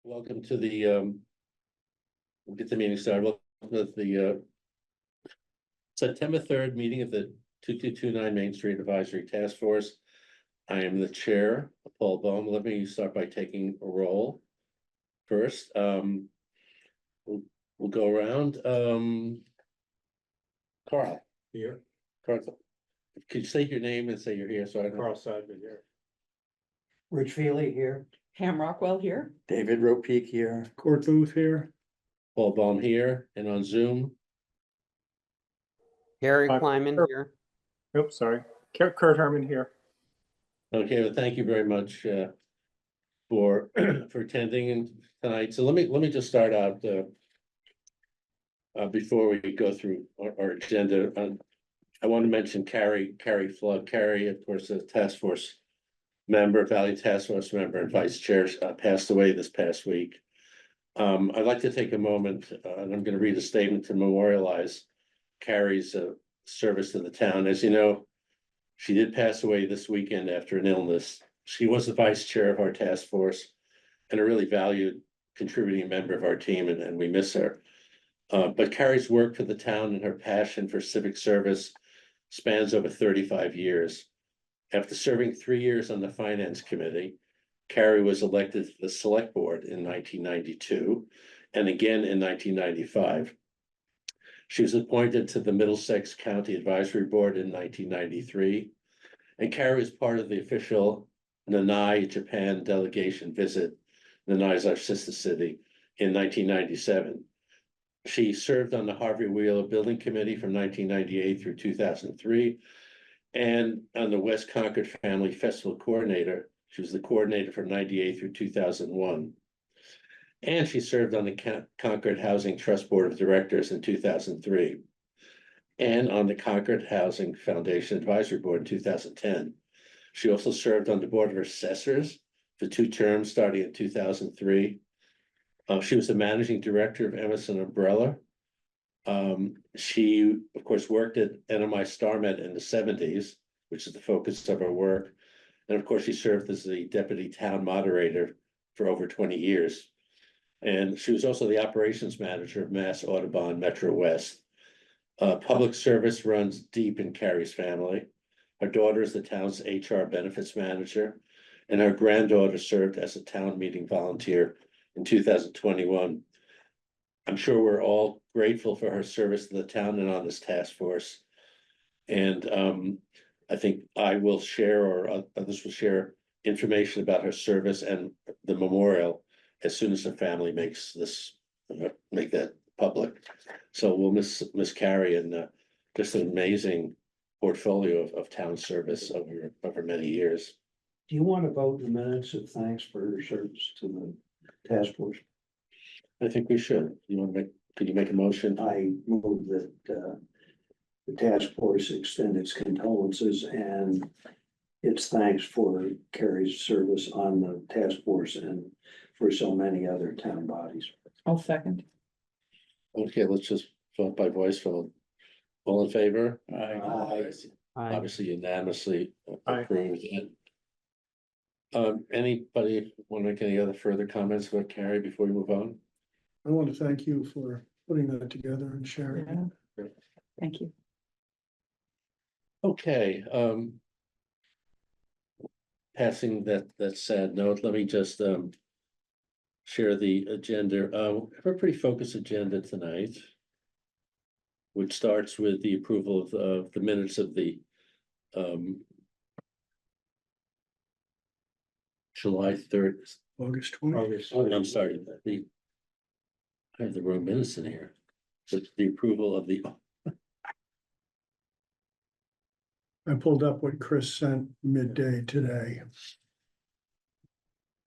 Welcome to the, we'll get the meeting started. Welcome to the September 3rd meeting of the 2229 Main Street Advisory Task Force. I am the chair, Paul Bohm. Let me start by taking a roll first. We'll go around. Carl. Here, Carl, could you state your name and say you're here? So I know. Carl Seidman here. Rich Feely here. Pam Rockwell here. David Ropeak here. Court Booth here. Paul Bohm here and on Zoom. Gary Hi. Kleiman here. Oops, sorry. Kurt Herman here. Okay, well, thank you very much for for attending tonight. So let me just start out before we go through our agenda. I want to mention Carrie Flood. Carrie, of course, a task force member, Valley Task Force member and vice chair, passed away this past week. I'd like to take a moment, and I'm going to read a statement to memorialize Carrie's service to the town. As you know, she did pass away this weekend after an illness. She was the vice chair of our task force and a really valued contributing member of our team, and we miss her. But Carrie's work for the town and her passion for civic service spans over 35 years. After serving 3 years on the Finance Committee, Carrie was elected to the Select Board in 1992 and again in 1995. She was appointed to the Middlesex County Advisory Board in 1993, and Carrie was part of the official Nanai, Japan delegation visit. Nanai is our sister city in 1997. She served on the Harvey Wheeler Building Committee from 1998 through 2003, and on the West Concord Family Festival Coordinator. She was the coordinator from 98 through 2001. And she served on the Concord Housing Trust Board of Directors in 2003 and on the Concord Housing Foundation Advisory Board in 2010. She also served on the Board of Assessors for 2 terms starting in 2003. She was the managing director of Emerson Umbrella. She, of course, worked at NMI StarMed in the 70s, which is the focus of her work. And of course, she served as the deputy town moderator for over 20 years. And she was also the operations manager of Mass Audubon Metro West. Public service runs deep in Carrie's family. Her daughter is the town's HR benefits manager, and her granddaughter served as a town meeting volunteer in 2021. I'm sure we're all grateful for her service to the town and on this task force. And I think I will share, or others will share, information about her service and the memorial as soon as her family makes this, make that public. So we'll miss Carrie, and just an amazing portfolio of town service over many years. Do you want to vote in the minutes of thanks for her service to the task force? I think we should. Could you make a motion? I move that the task force extend its condolences and its thanks for Carrie's service on the task force and for so many other town bodies. I'll second. Okay, let's just vote by voice vote. All in favor? Aye. Obviously unanimously Aye. approved. Anybody want to make any other further comments about Carrie before we move on? I want to thank you for putting that together and sharing it. Yeah. Thank you. Okay, passing that sad note, let me just share the agenda. We have a pretty focused agenda tonight, which starts with the approval of the minutes of the July 3rd. August 20th. Oh, I'm sorry, I have the wrong minutes in here. So the approval of the I pulled up what Chris sent midday today.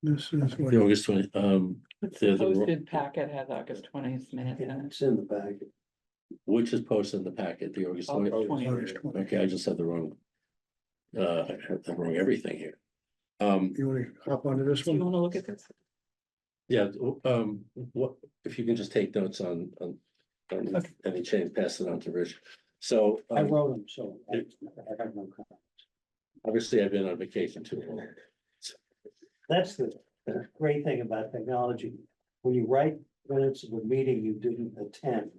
This is what, the August 20, The posted packet has August 20th minutes in it. It's in the packet. which is posted in the packet, the August 20. August 20th. August 20th. Okay, I just had the wrong. I had the wrong everything here. You want to hop onto this Do you one? want to look at this? Yeah, what, if you can just take notes on Okay. any change, pass it on to Rich. So, I wrote them, so I have no comment. obviously I've been on vacation too long. That's the The great thing about technology, when you write minutes of a meeting you didn't attend.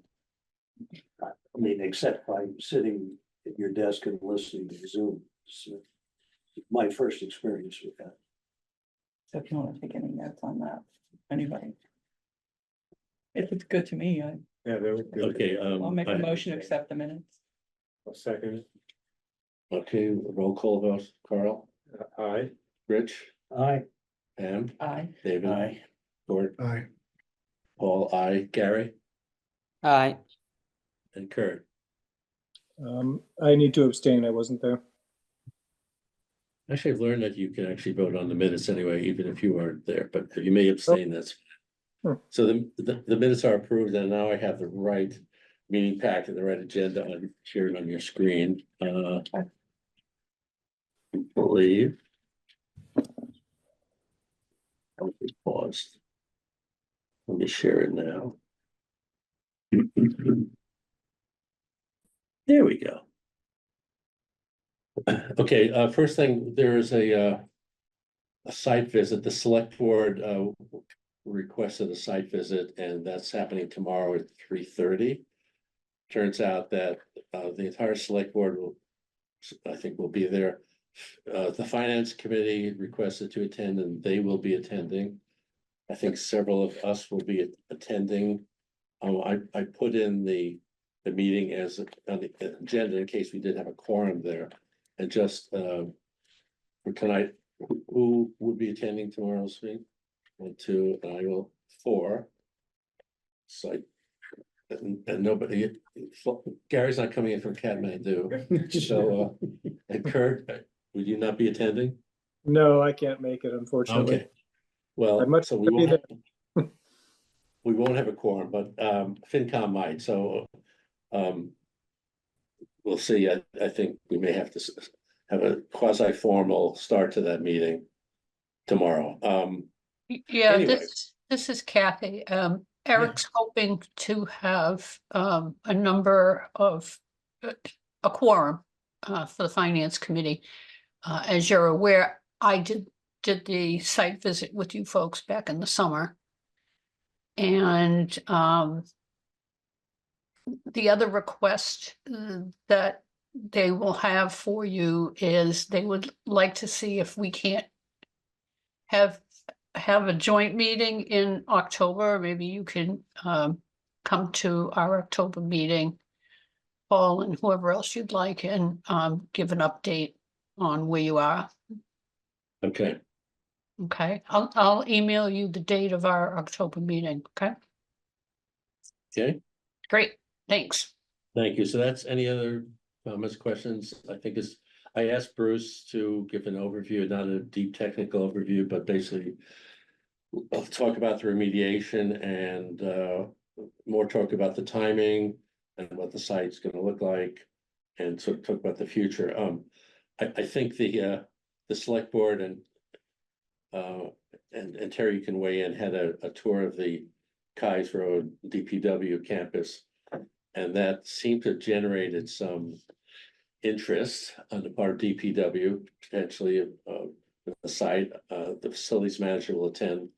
I mean, except by sitting at your desk and listening to Zoom. So my first experience with that. So if you want to take any notes on that, anybody? If it's good to me, Yeah, there we go. Okay, I'll make a I- motion to accept the minutes. I'll second it. Okay, roll call vote, Carl, Aye. Rich, Aye. Pam, Aye. David. Gord, Aye. Paul, I, Gary, Aye. and Kurt. I need to abstain. I wasn't there. Actually, I've learned that you can actually vote on the minutes anyway, even if you weren't there, but you may abstain, that's. Hmm. So the minutes are approved, and now I have the right meeting pack and the right agenda on shared on your screen, I believe. I'll be paused. Let me share it now. There we go. Okay, first thing, there is a site visit, the select board, requested a site visit, and that's happening tomorrow at 3:30. Turns out that, the entire select board will, I think will be there. The finance committee requested to attend, and they will be attending. I think several of us will be attending. I put in the meeting as on the agenda in case we did have a quorum there. And just, for tonight, who would be attending tomorrow's meeting? 1, 2, and I will 4. So and nobody, Gary's not coming in from Kathmandu, so, and Kurt, would you not be attending? No, I can't make it, unfortunately. Okay. Well, I'd much so we rather be won't have. We won't have a quorum, but FinCom might, so. We'll see, I think we may have to have a quasi-formal start to that meeting tomorrow. Yeah, Anyway. this is Kathy. Eric's hoping to have a number of a quorum for the finance committee. As you're aware, I did the site visit with you folks back in the summer. And the other request that they will have for you is they would like to see if we can't have a joint meeting in October. Maybe you can come to our October meeting, Paul and whoever else you'd like, and give an update on where you are. Okay, Okay, I'll email you the date of our October meeting. Okay, okay, great, thanks. thank you. So that's any other comments, questions? I think it's, I asked Bruce to give an overview, not a deep technical overview, but basically. I'll talk about the remediation and more talk about the timing and what the site's gonna look like. And sort of talk about the future. I think the select board and Terry, you can weigh in, had a tour of the Kais Road DPW campus. And that seemed to have generated some interest on the part of DPW, potentially the site, the facilities manager will attend.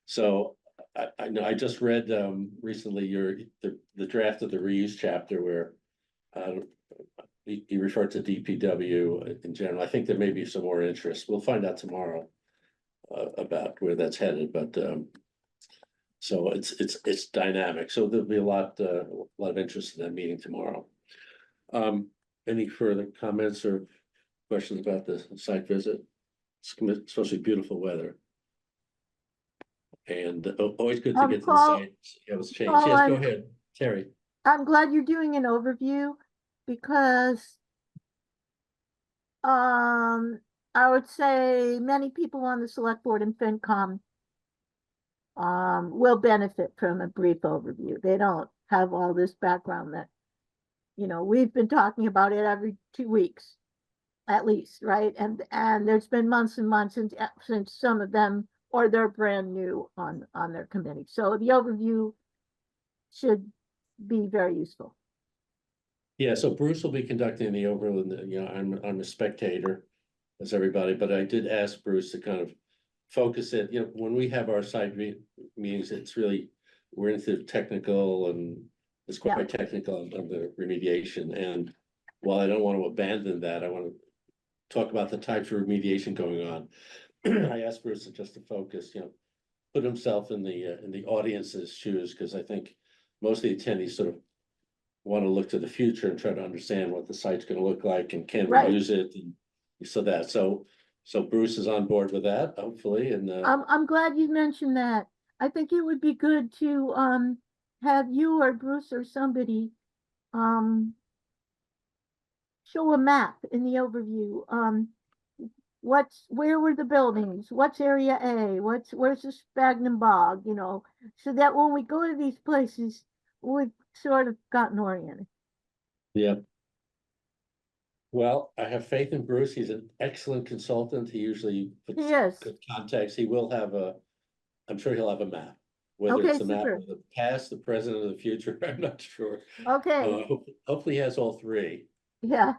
So I know I just read recently the draft of the reuse chapter where you referred to DPW in general. I think there may be some more interest. We'll find out tomorrow about where that's headed, but so it's dynamic. So there'll be a lot of interest in that meeting tomorrow. Any further comments or questions about the site visit? It's supposed to be beautiful weather. And always good to get to the Paul- site. Yeah, it was changed. Paul, Yes, go I'm- ahead, Terry. I'm glad you're doing an overview because I would say many people on the select board and FinCom will benefit from a brief overview. They don't have all this background that, we've been talking about it every 2 weeks at least, right? And there's been months and months since some of them, or they're brand new on their committee. So the overview should be very useful. Yeah, so Bruce will be conducting the overview, and I'm a spectator, as everybody, but I did ask Bruce to kind of focus it, when we have our meetings, it's really, we're into technical and it's Yeah. quite technical on the remediation. And while I don't want to abandon that, I want to talk about the types of remediation going on. I asked Bruce just to focus, put himself in the audience's shoes, because I think most of the attendees sort of want to look to the future and try to understand what the site's going to look like and can we Right. use it, and so Bruce is on board with that, hopefully, and I'm glad you mentioned that. I think it would be good to, have you or Bruce or somebody, show a map in the overview. Where were the buildings? What's area A? Where's the Sphagnum Bog, so that when we go to these places, we've sort of gotten oriented. yeah. Well, I have faith in Bruce. He's an excellent consultant. He usually puts He is. good context. He will have I'm sure he'll have a map. Whether Okay, it's the map super. of the past, the present, or the future, I'm not sure. Okay, Hopefully he has all three. yeah,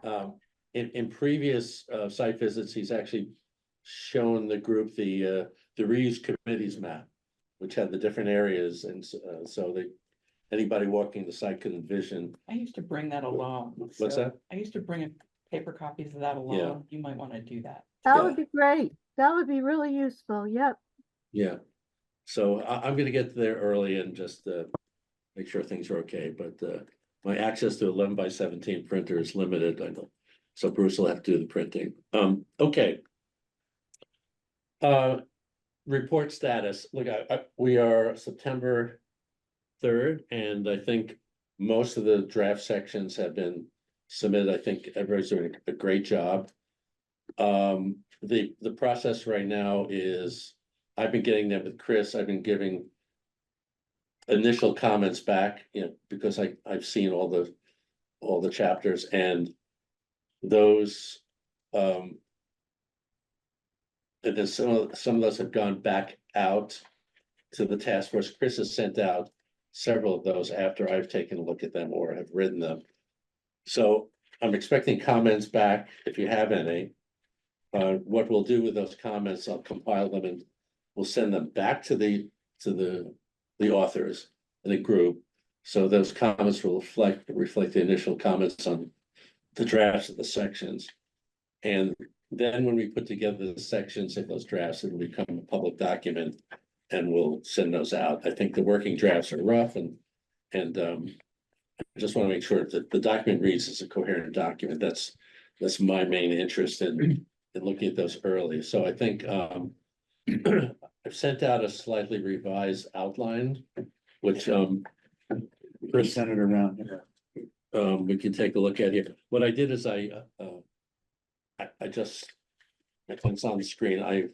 In previous site visits, he's actually shown the group the reuse committee's map, which had the different areas, and so anybody walking the site could envision. I used to bring that along. What's so that? I used to bring paper copies of that along. You might want to do that. that would be great. That would be really useful. Yep. Yeah, so I'm gonna get there early and just make sure things are okay, but my access to 11x17 printer is limited, I know. So Bruce will have to do the printing. Okay. Report status. Look, we are September 3rd, and I think most of the draft sections have been submitted. I think everybody's doing a great job. The process right now is, I've been getting them with Chris. I've been giving initial comments back, because I've seen all the chapters, and those and then some of those have gone back out to the task force. Chris has sent out several of those after I've taken a look at them or have written them. So I'm expecting comments back if you have any. What we'll do with those comments, I'll compile them and we'll send them back to the authors in the group. So those comments will reflect the initial comments on the drafts of the sections. And then when we put together the sections of those drafts, it'll become a public document and we'll send those out. I think the working drafts are rough and I just want to make sure that the document reads as a coherent document. That's my main interest in looking at those early. So I think I've sent out a slightly revised outline, which Chris sent it around. we can take a look at here. What I did is I just, it's on the screen, I've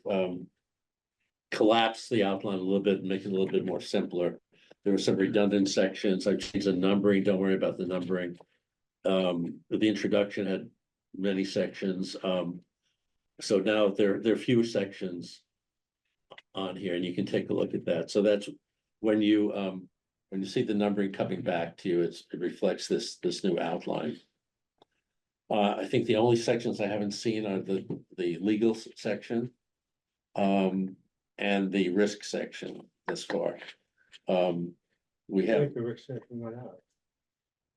collapsed the outline a little bit and make it a little bit more simpler. There were some redundant sections. I changed the numbering. Don't worry about the numbering. The introduction had many sections. So now there are fewer sections on here, and you can take a look at that. So that's when you see the numbering coming back to you, it reflects this new outline. I think the only sections I haven't seen are the legal section and the risk section thus far. We have The risk section went out.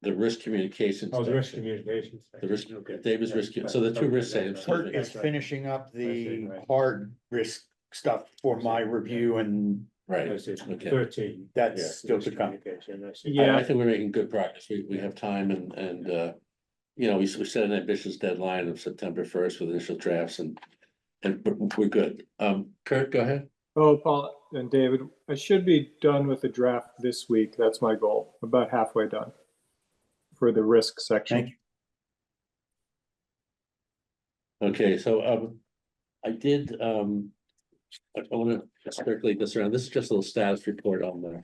the risk communications. Oh, the risk section. communications. The risk, Okay. David's risk, so the two risk sections. Kurt is finishing up the hard risk stuff for my review, and Right, I see. okay. 13. That's Yeah, still risk to come. communication, I see. Yeah. I think we're making good progress. We have time and we set an ambitious deadline of September 1st with initial drafts and we're good. Kurt, go ahead. Oh, Paul and David, I should be done with the draft this week. That's my goal. About halfway done for the risk section. Thank you. Okay, so I did I want to circulate this around. This is just a little status report on the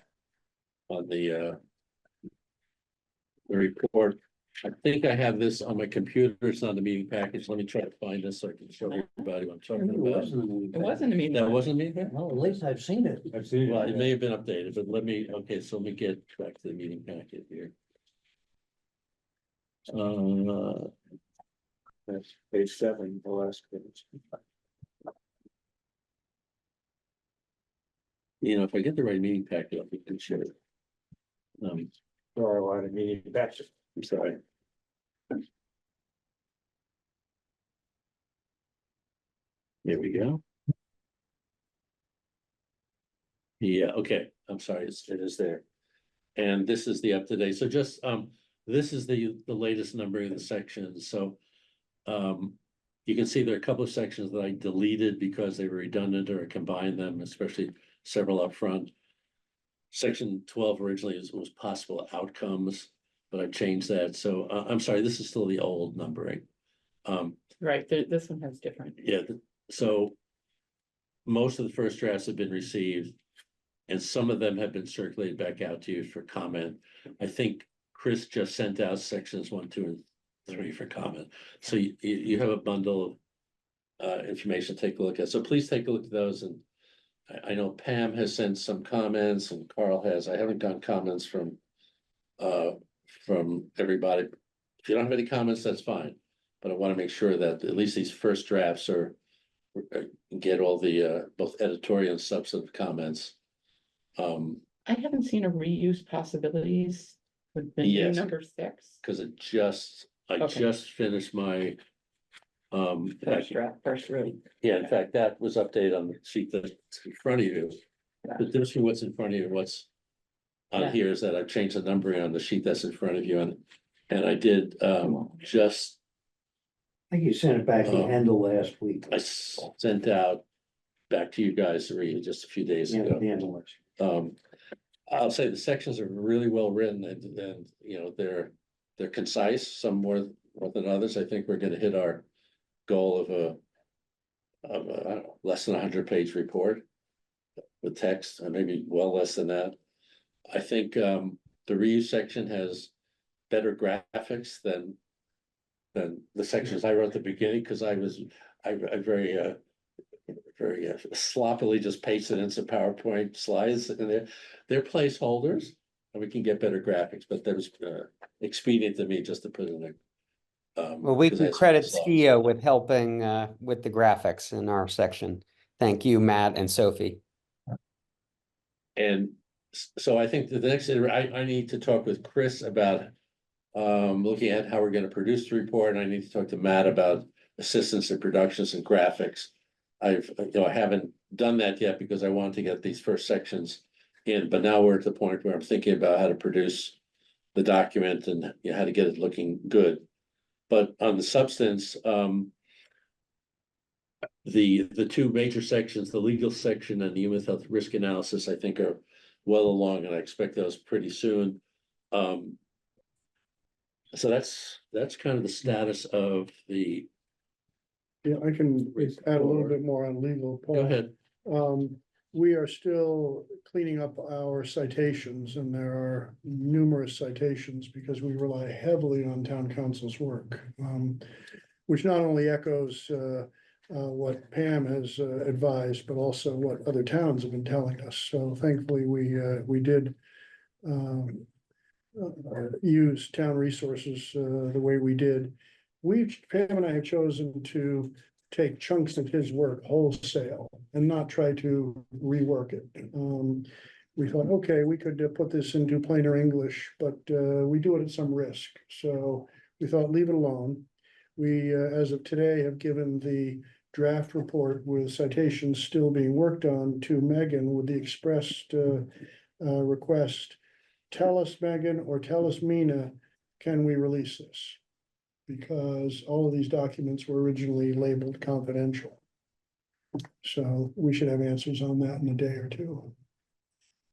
report. I think I have this on my computer. It's not the meeting package. Let me try to find this so I can show everybody what I'm talking about. It wasn't a meeting. That wasn't me? No, at least I've seen it. I've seen Well, it it. may have been updated, but so let me get back to the meeting packet here. That's page 7, the last page. You know, if I get the right meeting packet, I'll be good share it. Or I want to meet back. I'm sorry. Here we go. Yeah, okay, I'm sorry, it is there. And this is the up to date, so just, this is the latest numbering of the sections, so. You can see there are a couple of sections that I deleted because they were redundant or I combined them, especially several up front. Section 12 originally was possible outcomes, but I've changed that, so, I'm sorry, this is still the old numbering. Right, this one has different. Yeah, so. Most of the first drafts have been received. And some of them have been circulated back out to you for comment. I think Chris just sent out sections 1, 2, and 3 for comment. So you have a bundle of information to take a look at. So please take a look at those. And I know Pam has sent some comments and Carl has. I haven't gotten comments from everybody. If you don't have any comments, that's fine. But I want to make sure that at least these first drafts get all the both editorial and substantive comments. I haven't seen a reuse possibilities with the new Yes. number 6. Cause I Okay. just finished my. First draft, first read. Yeah, in fact, that was updated on the sheet that's in front of you. Yeah. The difference between what's in front of you and what's on Yeah. here is that I've changed the numbering on the sheet that's in front of you and I did just, I think you sent it back the end of last week. I sent out back to you guys to read just a few days Yeah, ago. the end of last. I'll say the sections are really well written and you know, they're concise, some more than others. I think we're gonna hit our goal of a I don't know, less than 100-page report with text, and maybe well less than that. I think the reuse section has better graphics than the sections I wrote at the beginning, because I very sloppily just pasted in some PowerPoint slides, and they're placeholders, and we can get better graphics, but that was expedient to me just to put in a. Well, we because can I had some credit slides. Skia with helping with the graphics in our section. Thank you, Matt and Sophie. And so I think that the next, I need to talk with Chris about looking at how we're gonna produce the report, and I need to talk to Matt about assistance in productions and graphics. I haven't done that yet because I wanted to get these first sections in, but now we're at the point where I'm thinking about how to produce the document and how to get it looking good. But on the substance, the two major sections, the legal section and the human health risk analysis, I think are well along, and I expect those pretty soon. So that's kind of the status of the. Yeah, I can add a little bit more on legal. Paul. Go ahead. We are still cleaning up our citations, and there are numerous citations because we rely heavily on town council's work. Which not only echoes what Pam has advised, but also what other towns have been telling us. So thankfully, we did use town resources the way we did. Pam and I have chosen to take chunks of his work wholesale and not try to rework it. We thought, okay, we could put this into plainer English, but we do it at some risk. So we thought, leave it alone. We, as of today, have given the draft report with citations still being worked on to Megan with the expressed request. Tell us, Megan, or tell us, Mina, can we release this? Because all of these documents were originally labeled confidential. So we should have answers on that in a day or two.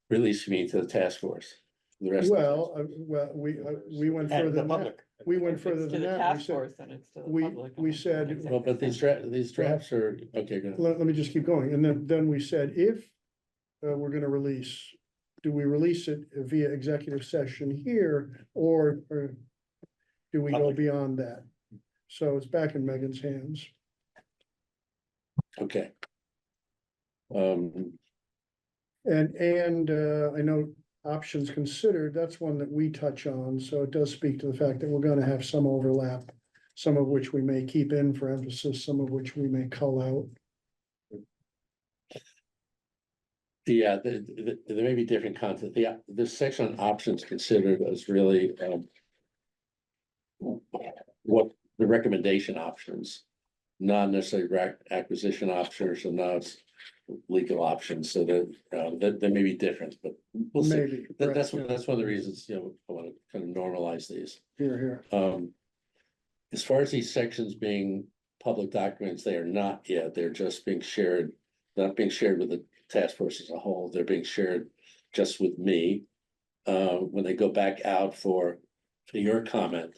Release me to the task force. The rest. Well, we went And further the than that. public. We went If further it's to than the that. task force, then it's to the we- public. we said- Well, but these drafts are, okay, good. Let me just keep going. And then we said, if we're gonna release, do we release it via executive session here or do we go Public. beyond that? So it's back in Megan's hands. Okay. And I know options considered, that's one that we touch on, so it does speak to the fact that we're gonna have some overlap. Some of which we may keep in for emphasis, some of which we may cull out. Yeah, there may be different content. The section on options considered as really, what the recommendation options, not necessarily acquisition options or not legal options, so that they may be different, but we'll see. Maybe. right. That's one of the reasons, I want to kind of normalize these. Here. As far as these sections being public documents, they are not yet, they're just being shared, not being shared with the task force as a whole, they're being shared just with me. When they go back out for your comment,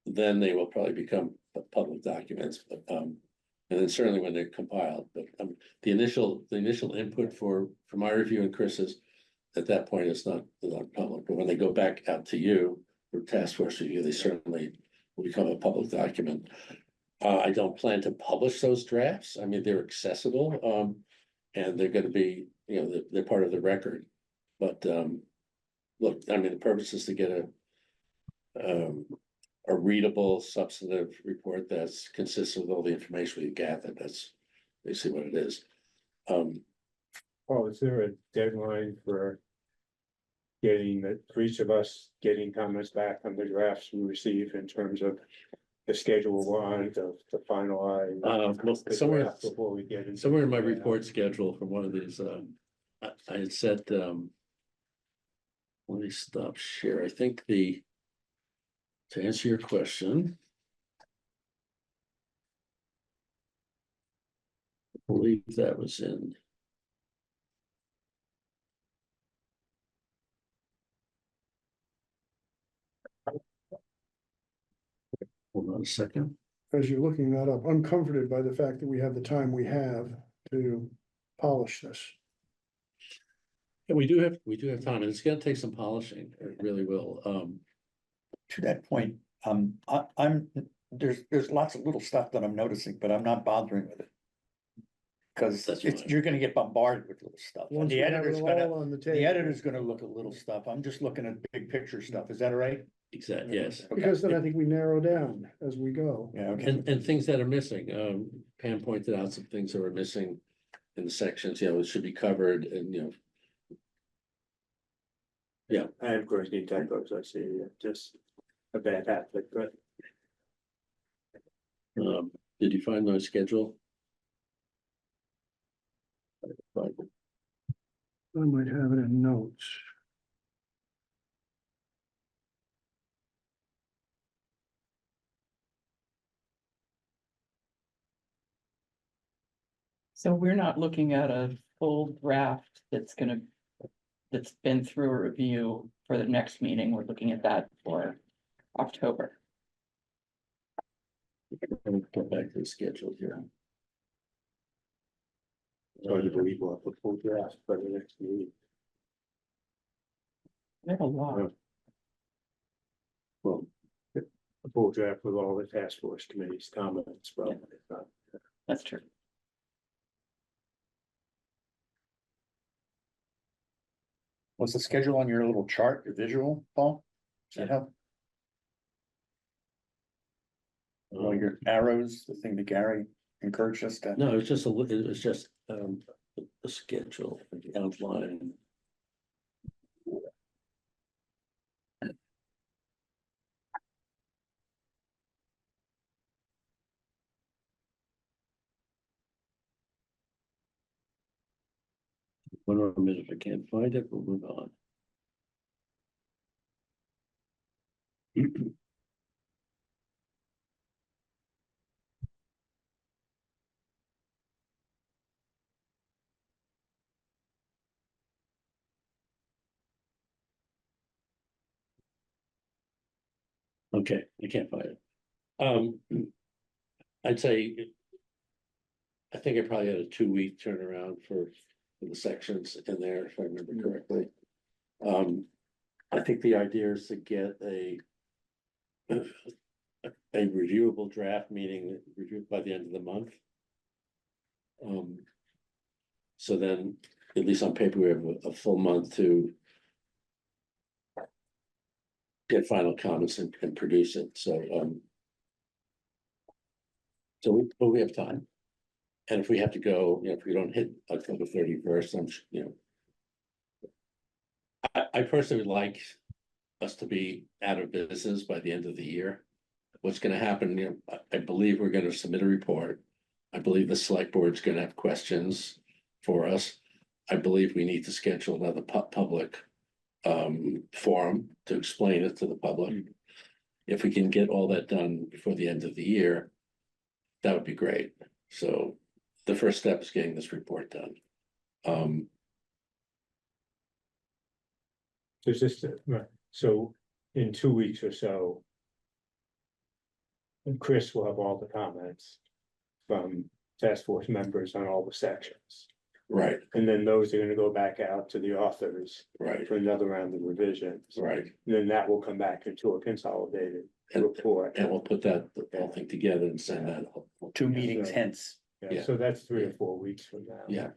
then they will probably become public documents, but, and then certainly when they're compiled, but, the initial input for my review and Chris's, at that point, it's not public, but when they go back out to you for task force review, they certainly will become a public document. I don't plan to publish those drafts. I mean, they're accessible, and they're gonna be, they're part of the record. But, look, I mean, the purpose is to get a readable, substantive report that's consistent with all the information we gathered. That's basically what it is. Paul, is there a deadline for getting for each of us getting comments back on the drafts we receive in terms of the schedule we're on to finalize? Well, the somewhere, draft before we get into somewhere in my the draft? report schedule from one of these, I had said, let me stop share. I think to answer your question, I believe that was in. Hold on a second. As you're looking that up, I'm comforted by the fact that we have the time we have to polish this. And we do have time, and it's gonna take some polishing. It really will. To that point, there's lots of little stuff that I'm noticing, but I'm not bothering with it. Cause That's it's, fine. you're gonna get bombarded with little stuff. And Once the we have editor's it gonna, all on the the table. editor's gonna look at little stuff. I'm just looking at big picture stuff. Is that all right? Exactly, yes. Because then I think we narrow down as we go. Yeah, okay. And things that are missing, Pam pointed out some things that were missing in the sections, it should be covered and, I have course need typos, I see, just a bad habit, but did you find my schedule? I might have it in notes. So we're not looking at a full draft that's been through a review for the next meeting. We're looking at that for October. Let me go back to the schedule here. so I believe we'll have a full draft by the next meeting. We have a lot. Well, A full draft with all the task force committee's comments, but if not, That's true. What's the schedule on your little chart, your visual, Paul? Does that help? All your arrows, the thing that Gary encouraged us to. no, it was just a schedule, the outline. One more minute, if I can't find it, we'll move on. Okay, I can't find it. I'd say. I think I probably had a 2-week turnaround for the sections in there, if I remember correctly. I think the idea is to get a reviewable draft, meeting reviewed by the end of the month. So then, at least on paper, we have a full month to get final comments and produce it, so. So we have time. And if we have to go, if we don't hit October 31st, I personally would like us to be out of business by the end of the year. What's gonna happen, I believe we're gonna submit a report. I believe the select board's gonna have questions for us. I believe we need to schedule another public forum to explain it to the public. If we can get all that done before the end of the year, that would be great. So the first step is getting this report done. There's just, so in 2 weeks or so. Chris will have all the comments from task force members on all the sections. Right, And then those are gonna go back out to the authors right, for another round of revisions. right. Then that will come back into a consolidated And- report. And we'll put that whole thing together and send that. 2 meetings So- hence. Yeah, so that's 3 or 4 weeks from now. Yeah.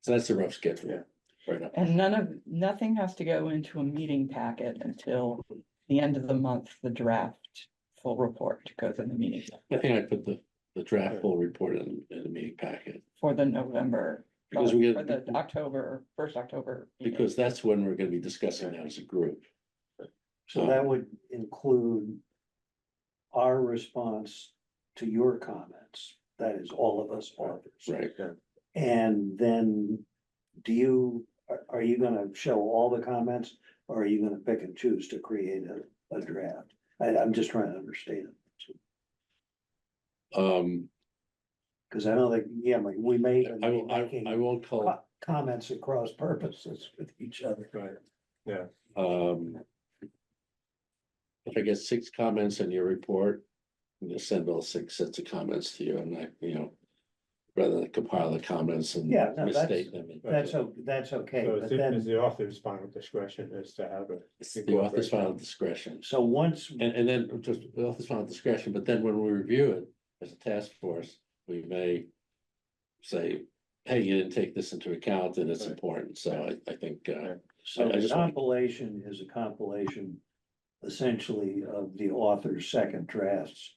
So that's a rough schedule. Yeah. Right up. And nothing has to go into a meeting packet until the end of the month, the draft full report goes in the meeting I think I put the draft full report in the meeting packet, for the November. Because we For get- the October, first October. meeting. because that's when we're gonna be discussing that as a group. So that would include our response to your comments. That is all of us authors. Right, And then are you gonna show all the comments? Or are you gonna pick and choose to create a draft? I'm just trying to understand. Cause I know that, like we may. I will, I won't call, Comments at cross purposes with each other. Right, yeah. if I get 6 comments on your report, I'm gonna send all 6 sets of comments to you, and rather than compile the comments and Yeah, no, misstate them. That's okay, So but it's then, the author's final discretion is to have a. It's the author's final discretion. so once, And then just the author's final discretion, but then when we review it as a task force, we may say, hey, you didn't take this into account and it's Right. important. So I think, so I the just want- compilation is a compilation essentially of the author's second drafts,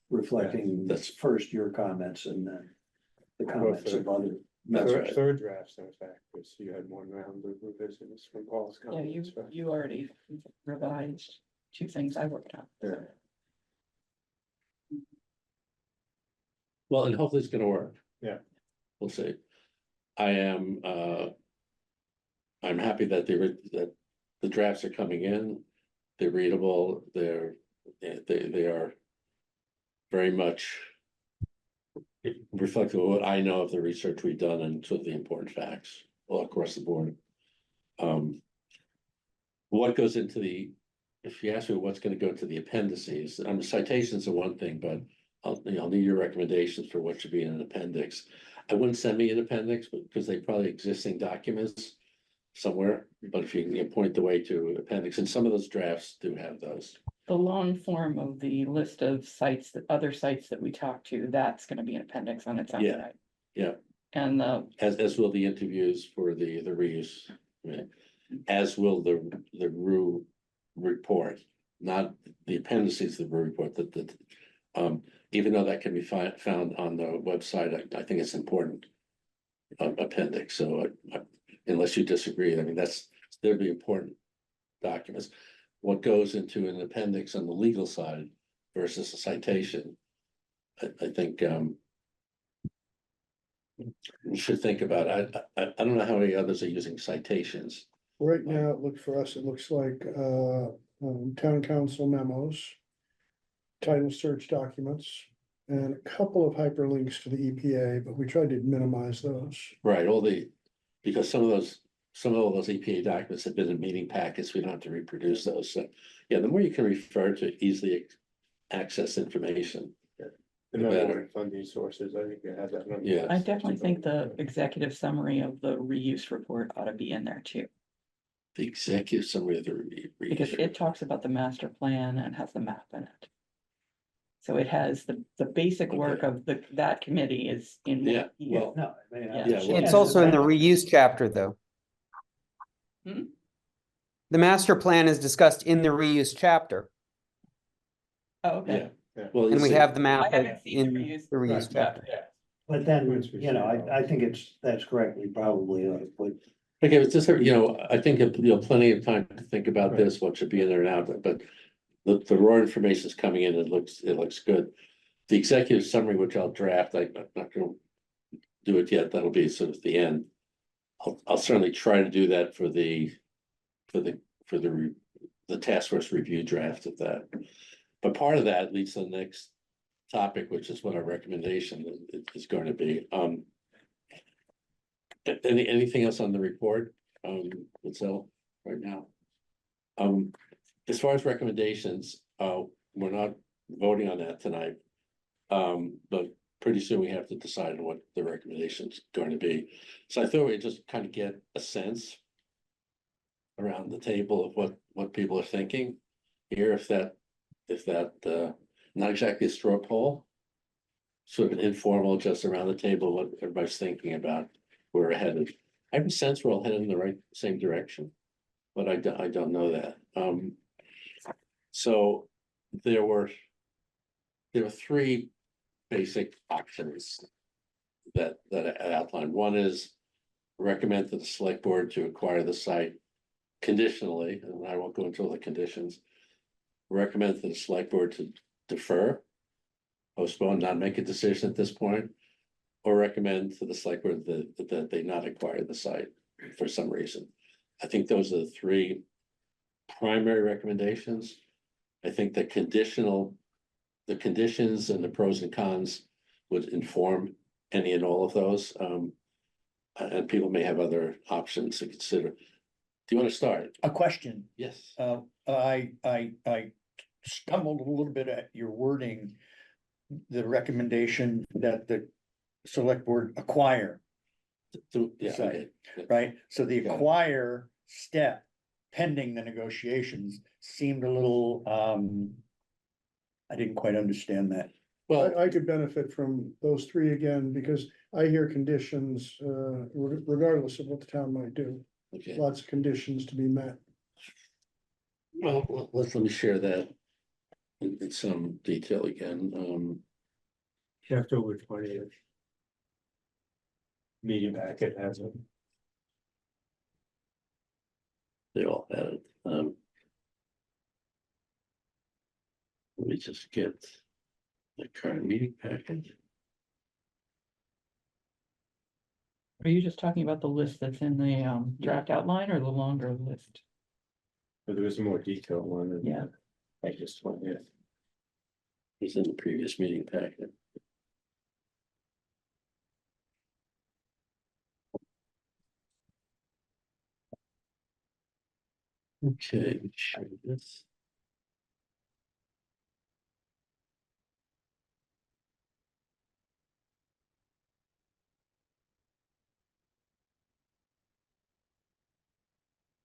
reflecting that's- first your comments and then the comments of other That's members. right. Third drafts, in fact, because you had 1 round of revisions from Paul's Yeah, comments. right? you already revised 2 things I worked on. Yeah. well, and hopefully it's gonna work. Yeah. We'll see. I'm happy that that the drafts are coming in. They're readable, they are very much reflective of what I know of the research we've done and sort of the important facts all across the board. What goes into if you ask me what's gonna go into the appendices, citations are one thing, but I'll need your recommendations for what should be in an appendix. I wouldn't send me an appendix because they probably existing documents somewhere, but if you can point the way to appendix, and some of those drafts do have those. The long form of the list of sites, other sites that we talked to, that's gonna be an appendix on its own. Yeah, right? yeah. And As will the interviews for the reuse, right? As will the RU report, not the appendices of the RU report, even though that can be found on the website, I think it's important. Appendix, so unless you disagree, I mean, they'd be important documents. What goes into an appendix on the legal side versus a citation? I think we should think about it. I don't know how many others are using citations. Right now, it looks like, town council memos. Title search documents and a couple of hyperlinks to the EPA, but we tried to minimize those. Right, because some of all those EPA documents have been in meeting packets, we don't have to reproduce those, so, yeah, the more you can refer to easily access information. The memo and funding sources, I think you have that. number. Yeah. I definitely think the executive summary of the reuse report ought to be in there too. The executive summary of the Because it talks about the master plan and has the map in it. So it has the basic work of that committee is in. Yeah, here. well, No, I mean, Yeah. Yeah, well, It's also in the reuse chapter, though. Hmm? The master plan is discussed in the reuse chapter. Oh, okay. Well, And we it's- have the map I haven't seen in the reuse. the reuse Right. chapter. But then, you know, I think that's correct. We probably ought to put, Okay, it's just, I think, plenty of time to think about this, what should be in there and out, but the raw information is coming in, it looks good. The executive summary, which I'll draft, I'm not gonna do it yet, that'll be sort of the end. I'll certainly try to do that for the task force review draft of that. But part of that leads to the next topic, which is what our recommendation is going to be. Anything else on the report, itself right now? As far as recommendations, we're not voting on that tonight. But pretty soon we have to decide on what the recommendation's going to be. So I thought we'd just kind of get a sense around the table of what people are thinking here, if that, not exactly a straw poll, sort of an informal, just around the table, what everybody's thinking about, where we're headed. I have a sense we're all headed in the same direction, but I don't know that. So there were three basic options that I outlined. One is recommend to the select board to acquire the site conditionally, and I won't go into all the conditions. Recommend to the select board to defer, postpone, not make a decision at this point, or recommend to the select board that they not acquire the site for some reason. I think those are the three primary recommendations. I think the conditions and the pros and cons would inform any and all of those. And people may have other options to consider. Do you want to start? A question. Yes. I stumbled a little bit at your wording. The recommendation that the select board acquire, Yeah, Site. okay. right? So the Yeah. acquire step pending the negotiations seemed a little, I didn't quite understand that. Well, I could benefit from those three again, because I hear conditions, regardless of what the town might do, okay, lots of conditions to be met. well, let me share that in some detail again. October 20th. Meeting packet has it. They all had it. Let me just get the current meeting package. Are you just talking about the list that's in the draft outline or the longer list? But there was a more detailed one. than Yeah. I just went with. It's in the previous meeting packet. Okay, we share this.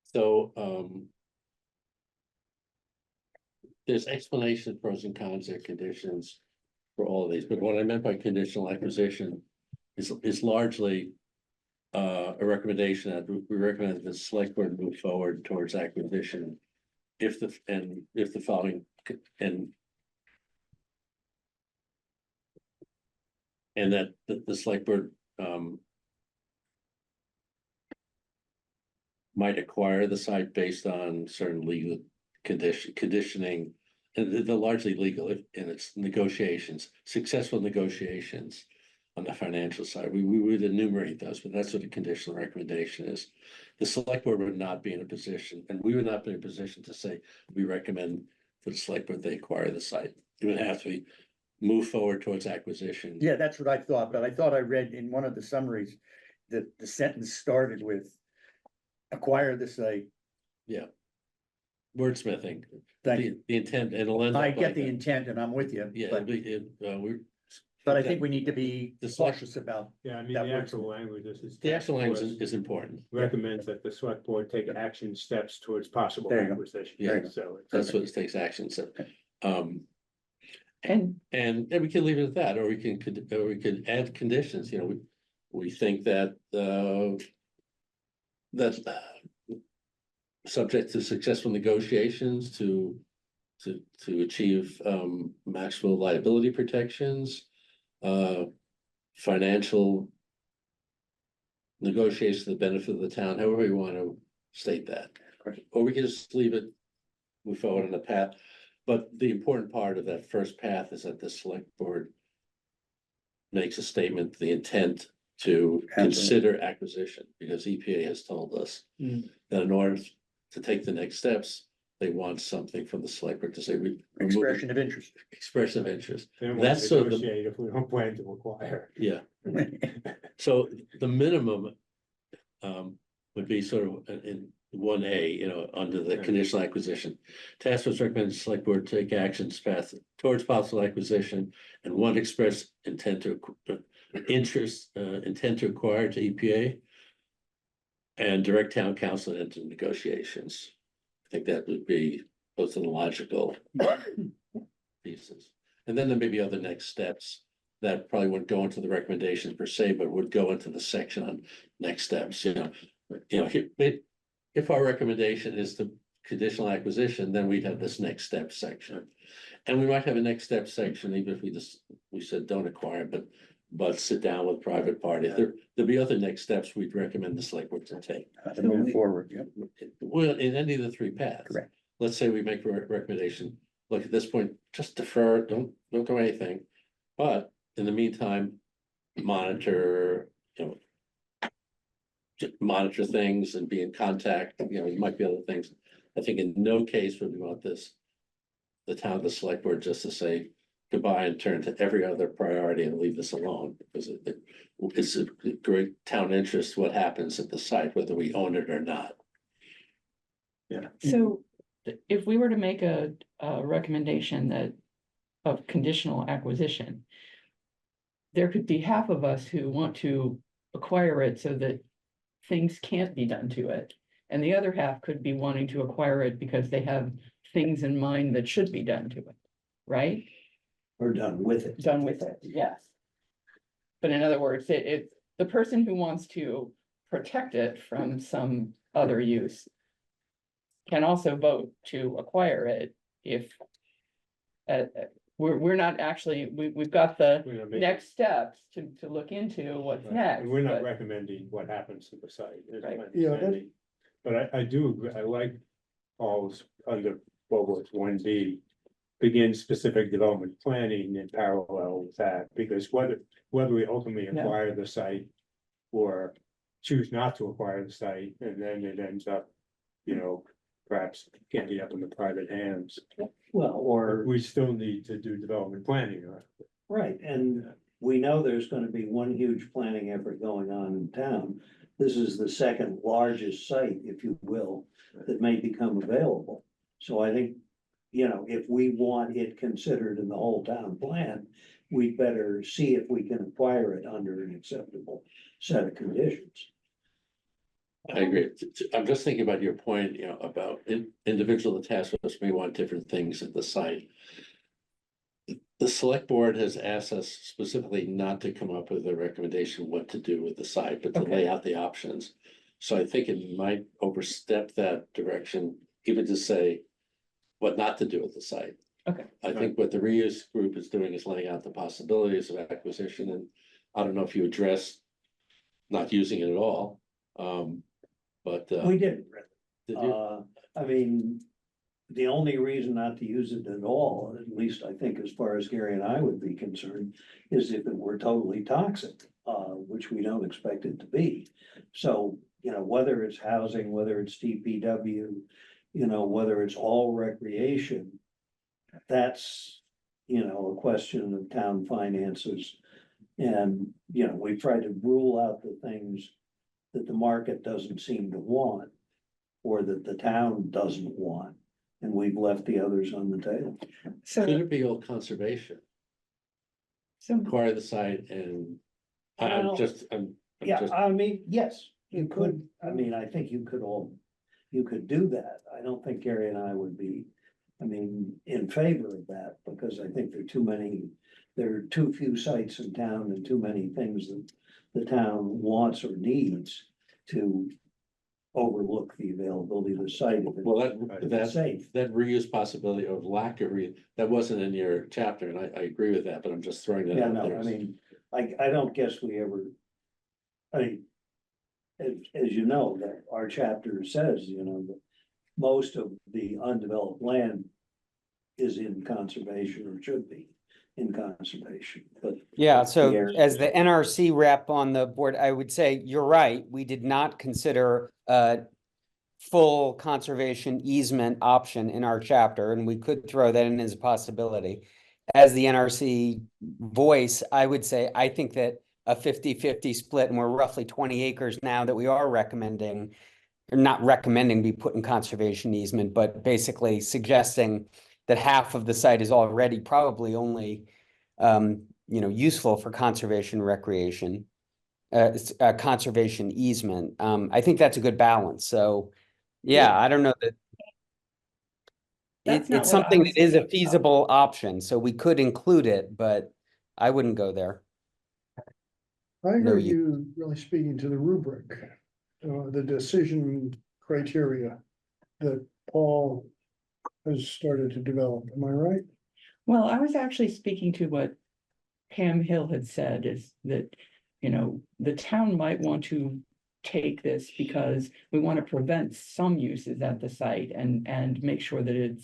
So, there's explanation, pros and cons, and conditions for all of these, but what I meant by conditional acquisition is largely a recommendation that we recommend the select board move forward towards acquisition if the following and that the select board might acquire the site based on certain legal conditioning, and they're largely legal and it's negotiations, successful negotiations on the financial side. We would enumerate those, but that's what a conditional recommendation is. The select board would not be in a position, and we would not be in a position to say, we recommend to the select board they acquire the site. It would have to be move forward towards acquisition. Yeah, that's what I thought, but I thought I read in one of the summaries that the sentence started with acquire the site. Yeah. Wordsmithing, Thank you. the intent, and it'll end up I like get the that. intent and I'm with you, Yeah, but I think we need to be The select- cautious about. Yeah, I mean, That the works. actual language is. the actual language was- is important. Recommends that the select board take action steps towards possible There you go. acquisition. Yeah. So. That's what it takes action, so. And And we can leave it at that, or we could add conditions, we think that, subject to successful negotiations to to achieve, maximum liability protections, financial negotiations for the benefit of the town, however you want to state that. Or we can just leave it, move forward on the path. But the important part of that first path is that the select board makes a statement, the intent to consider acquisition, because EPA has told us that in order to take the next steps, they want something from the select board to say. Expression of interest. Expression of interest. They don't want That's to sort of the, negotiate if we don't plan to acquire. yeah. So the minimum would be sort of in 1A, under the Yeah. conditional acquisition. Task force recommends select board take actions path towards possible acquisition and one express intent to intent to acquire to EPA. And direct town council into negotiations. I think that would be both in logical pieces. And then there may be other next steps that probably wouldn't go into the recommendations per se, but would go into the section on next steps, if our recommendation is the conditional acquisition, then we'd have this next step section. And we might have a next step section, even if we said don't acquire, but sit down with private party. There'll be other next steps we'd recommend the select board to take. To move forward, yeah. Well, in any of the three paths. Correct. Let's say we make a recommendation, look, at this point, just defer, don't do anything. But in the meantime, monitor, monitor things and be in contact, it might be other things. I think in no case would we want the town, the select board just to say goodbye and turn to every other priority and leave this alone, because it's a great town interest what happens at the site, whether we own it or not. So if we were to make a recommendation that of conditional acquisition, there could be half of us who want to acquire it so that things can't be done to it. And the other half could be wanting to acquire it because they have things in mind that should be done to it, right? Or done with it. Done with it, yes. But in other words, the person who wants to protect it from some other use can also vote to acquire it if we're not actually, we've got the We're not making- next steps to look into what's Right. next. And we're not but- recommending what happens to the site. is my Right. Yeah, that- understanding. But I do agree, I like Paul's under bullet 1B. Begin specific development planning in parallel with that, because whether we ultimately Yeah. acquire the site. Or choose not to acquire the site, and then it ends up, perhaps ending up in the private hands. Well, or, We still need to do development planning, right, and we know there's gonna be one huge planning effort going on in town. This is the second largest site, if you will, that may become available. So I think, if we want it considered in the whole town plan, we'd better see if we can acquire it under an acceptable set of conditions. I agree. I'm just thinking about your point, about individual task force may want different things at the site. The select board has asked us specifically not to come up with a recommendation what to do with the site, but to lay Okay. out the options. So I think it might overstep that direction, even to say what not to do with the site. Okay. I think what the reuse group is doing is laying out the possibilities of acquisition, and I don't know if you address not using it at all. But We didn't, did you? I mean, the only reason not to use it at all, at least I think as far as Gary and I would be concerned, is if it were totally toxic, which we don't expect it to be. So, whether it's housing, whether it's DPW, whether it's all recreation, that's, a question of town finances. And, we've tried to rule out the things that the market doesn't seem to want, or that the town doesn't want, and we've left the others on the table. Could So, it be all conservation, acquire the site and I'm Well, just, I'm Yeah, just, I mean, yes, you could, I mean, I think you could do that. I don't think Gary and I would be, in favor of that, because I think there are too few sites in town and too many things that the town wants or needs to overlook the availability of the site. If Well, it's that's, safe. that reuse possibility of lack of that wasn't in your chapter, and I agree with that, but I'm just throwing that Yeah, out no, there. I mean, I don't guess we ever. I mean. As you know, that our chapter says, that most of the undeveloped land. Is in conservation or should be in conservation, but. Yeah, so the areas- as the NRC rep on the board, I would say you're right. We did not consider a full conservation easement option in our chapter, and we could throw that in as a possibility. As the NRC voice, I would say, I think that a 50-50 split, and we're roughly 20 acres now that we are recommending, or not recommending be put in conservation easement, but basically suggesting that half of the site is already probably only, useful for conservation recreation, conservation easement. I think that's a good balance. So, yeah, I don't know that. That's not It's what I something was that is a thinking. feasible option, so we could include it, but I wouldn't go there. I No, heard you- you really speaking to the rubric, the decision criteria that Paul has started to develop. Am I right? Well, I was actually speaking to what Pam Hill had said is that, the town might want to take this because we want to prevent some uses at the site and make sure that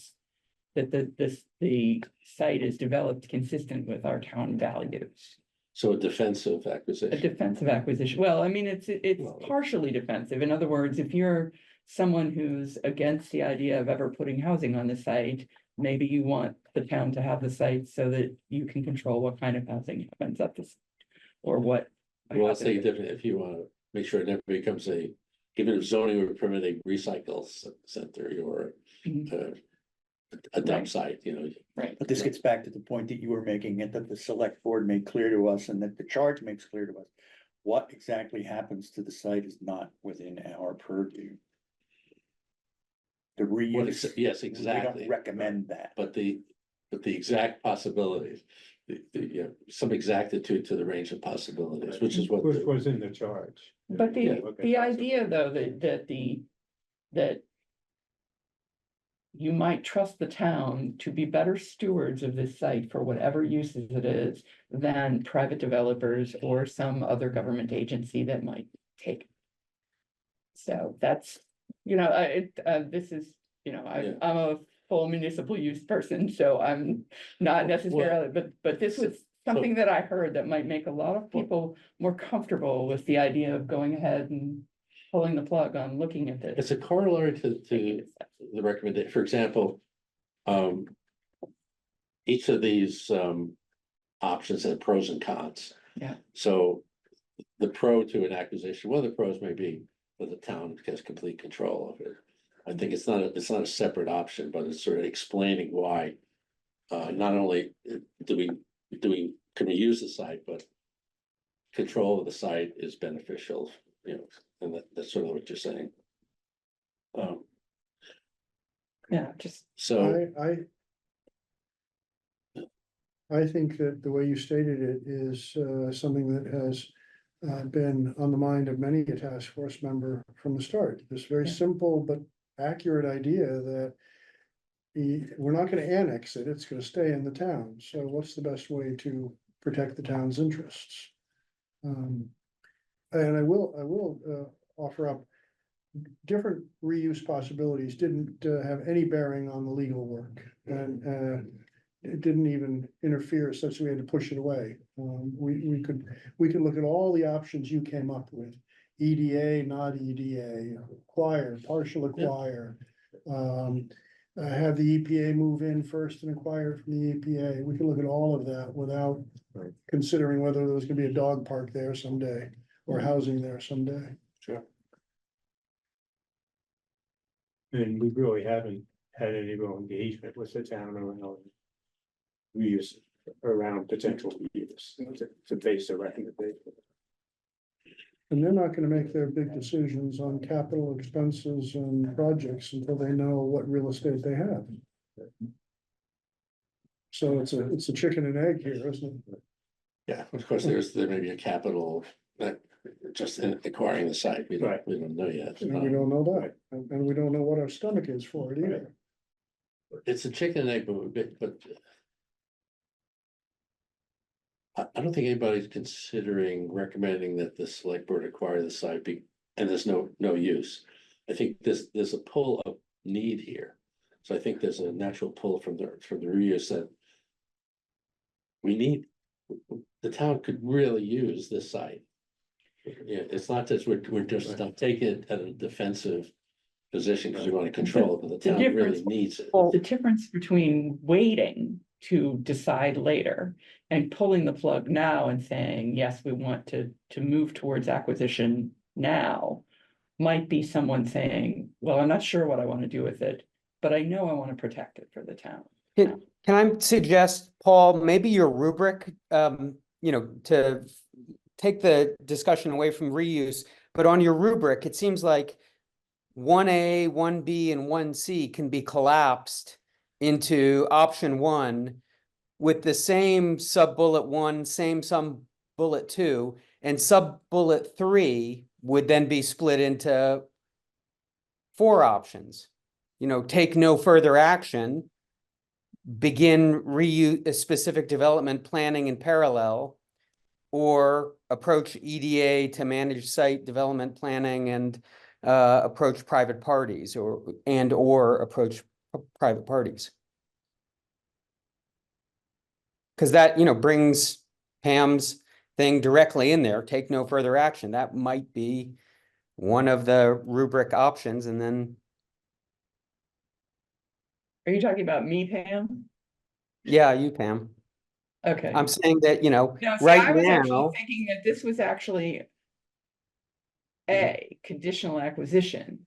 the site is developed consistent with our town values. So a defensive A acquisition. defensive acquisition, well, I mean, it's Well- partially defensive. In other words, if you're someone who's against the idea of ever putting housing on the site, maybe you want the town to have the site so that you can control what kind of housing happens at this, or what. Well, let's say different, if you wanna make sure it never becomes even if zoning would permit a recycle center or Mhm. a dump Right. site, Right. But this gets back to the point that you were making and that the select board made clear to us and that the charge makes clear to us. What exactly happens to the site is not within our purview. The reuse. yes, We exactly. don't recommend that. But the exact possibilities, some exactitude to the range of possibilities, which is what. Which was in the charge. But Yeah, the idea though, that you might trust the town to be better stewards of this site for whatever uses it is than private developers or some other government agency that might take it. So that's, this is, Yeah. I'm a full municipal use person, so I'm not necessarily, but this was something that I heard that might make a lot of people more comfortable with the idea of going ahead and pulling the plug on looking at this. It's a corollary to the recommendation, for example. Each of these options have pros and cons. Yeah. So the pro to an acquisition, well, the pros may be that the town has complete control of it. I think it's not a separate option, but it's sort of explaining why. Not only can we use the site, but control of the site is beneficial, and that's sort of what you're saying. Yeah, just, So, I think that the way you stated it is something that has been on the mind of many a task force member from the start. This very Yeah. simple but accurate idea that we're not gonna annex it, it's gonna stay in the town. So what's the best way to protect the town's interests? And I will offer up different reuse possibilities didn't have any bearing on the legal work. And it didn't even interfere such that we had to push it away. We could look at all the options you came up with. EDA, not EDA, acquire, partial acquire. Have the EPA move in first and acquire from the EPA. We can look at all of that without considering whether there's gonna be a dog park there someday or housing there someday. sure. And we really haven't had any real engagement with the town around reuse, around potential reuse, to base a recommendation. And they're not gonna make their big decisions on capital expenses and projects until they know what real estate they have. So it's a chicken and egg here, isn't it? Yeah, of course, there may be a capital, just in acquiring the site. We Right. don't know yet. And we don't know that, and we don't know what our stomach is for it either. It's a chicken and egg, but I don't think anybody's considering recommending that the select board acquire the site and there's no use. I think there's a pull of need here. So I think there's a natural pull from the reuse that we need, the town could really use this site. Yeah, it's not just, we're just taking it at a defensive position because we want to control it, but the The town really difference- needs it. The difference between waiting to decide later and pulling the plug now and saying, yes, we want to move towards acquisition now, might be someone saying, well, I'm not sure what I want to do with it, but I know I want to protect it for the town. Can I suggest, Paul, maybe your rubric, to take the discussion away from reuse, but on your rubric, it seems like 1A, 1B, and 1C can be collapsed into option 1 with the same sub-bullet 1, same sub-bullet 2, and sub-bullet 3 would then be split into 4 options. Take no further action, begin reuse specific development planning in parallel, or approach EDA to manage site development planning and approach private parties or approach private parties. Because that, brings Pam's thing directly in there, take no further action. That might be one of the rubric options, and then, Are you talking about me, Pam? yeah, you, Pam. Okay. I'm saying that, No, see, right I was actually now, thinking that this was actually a conditional acquisition.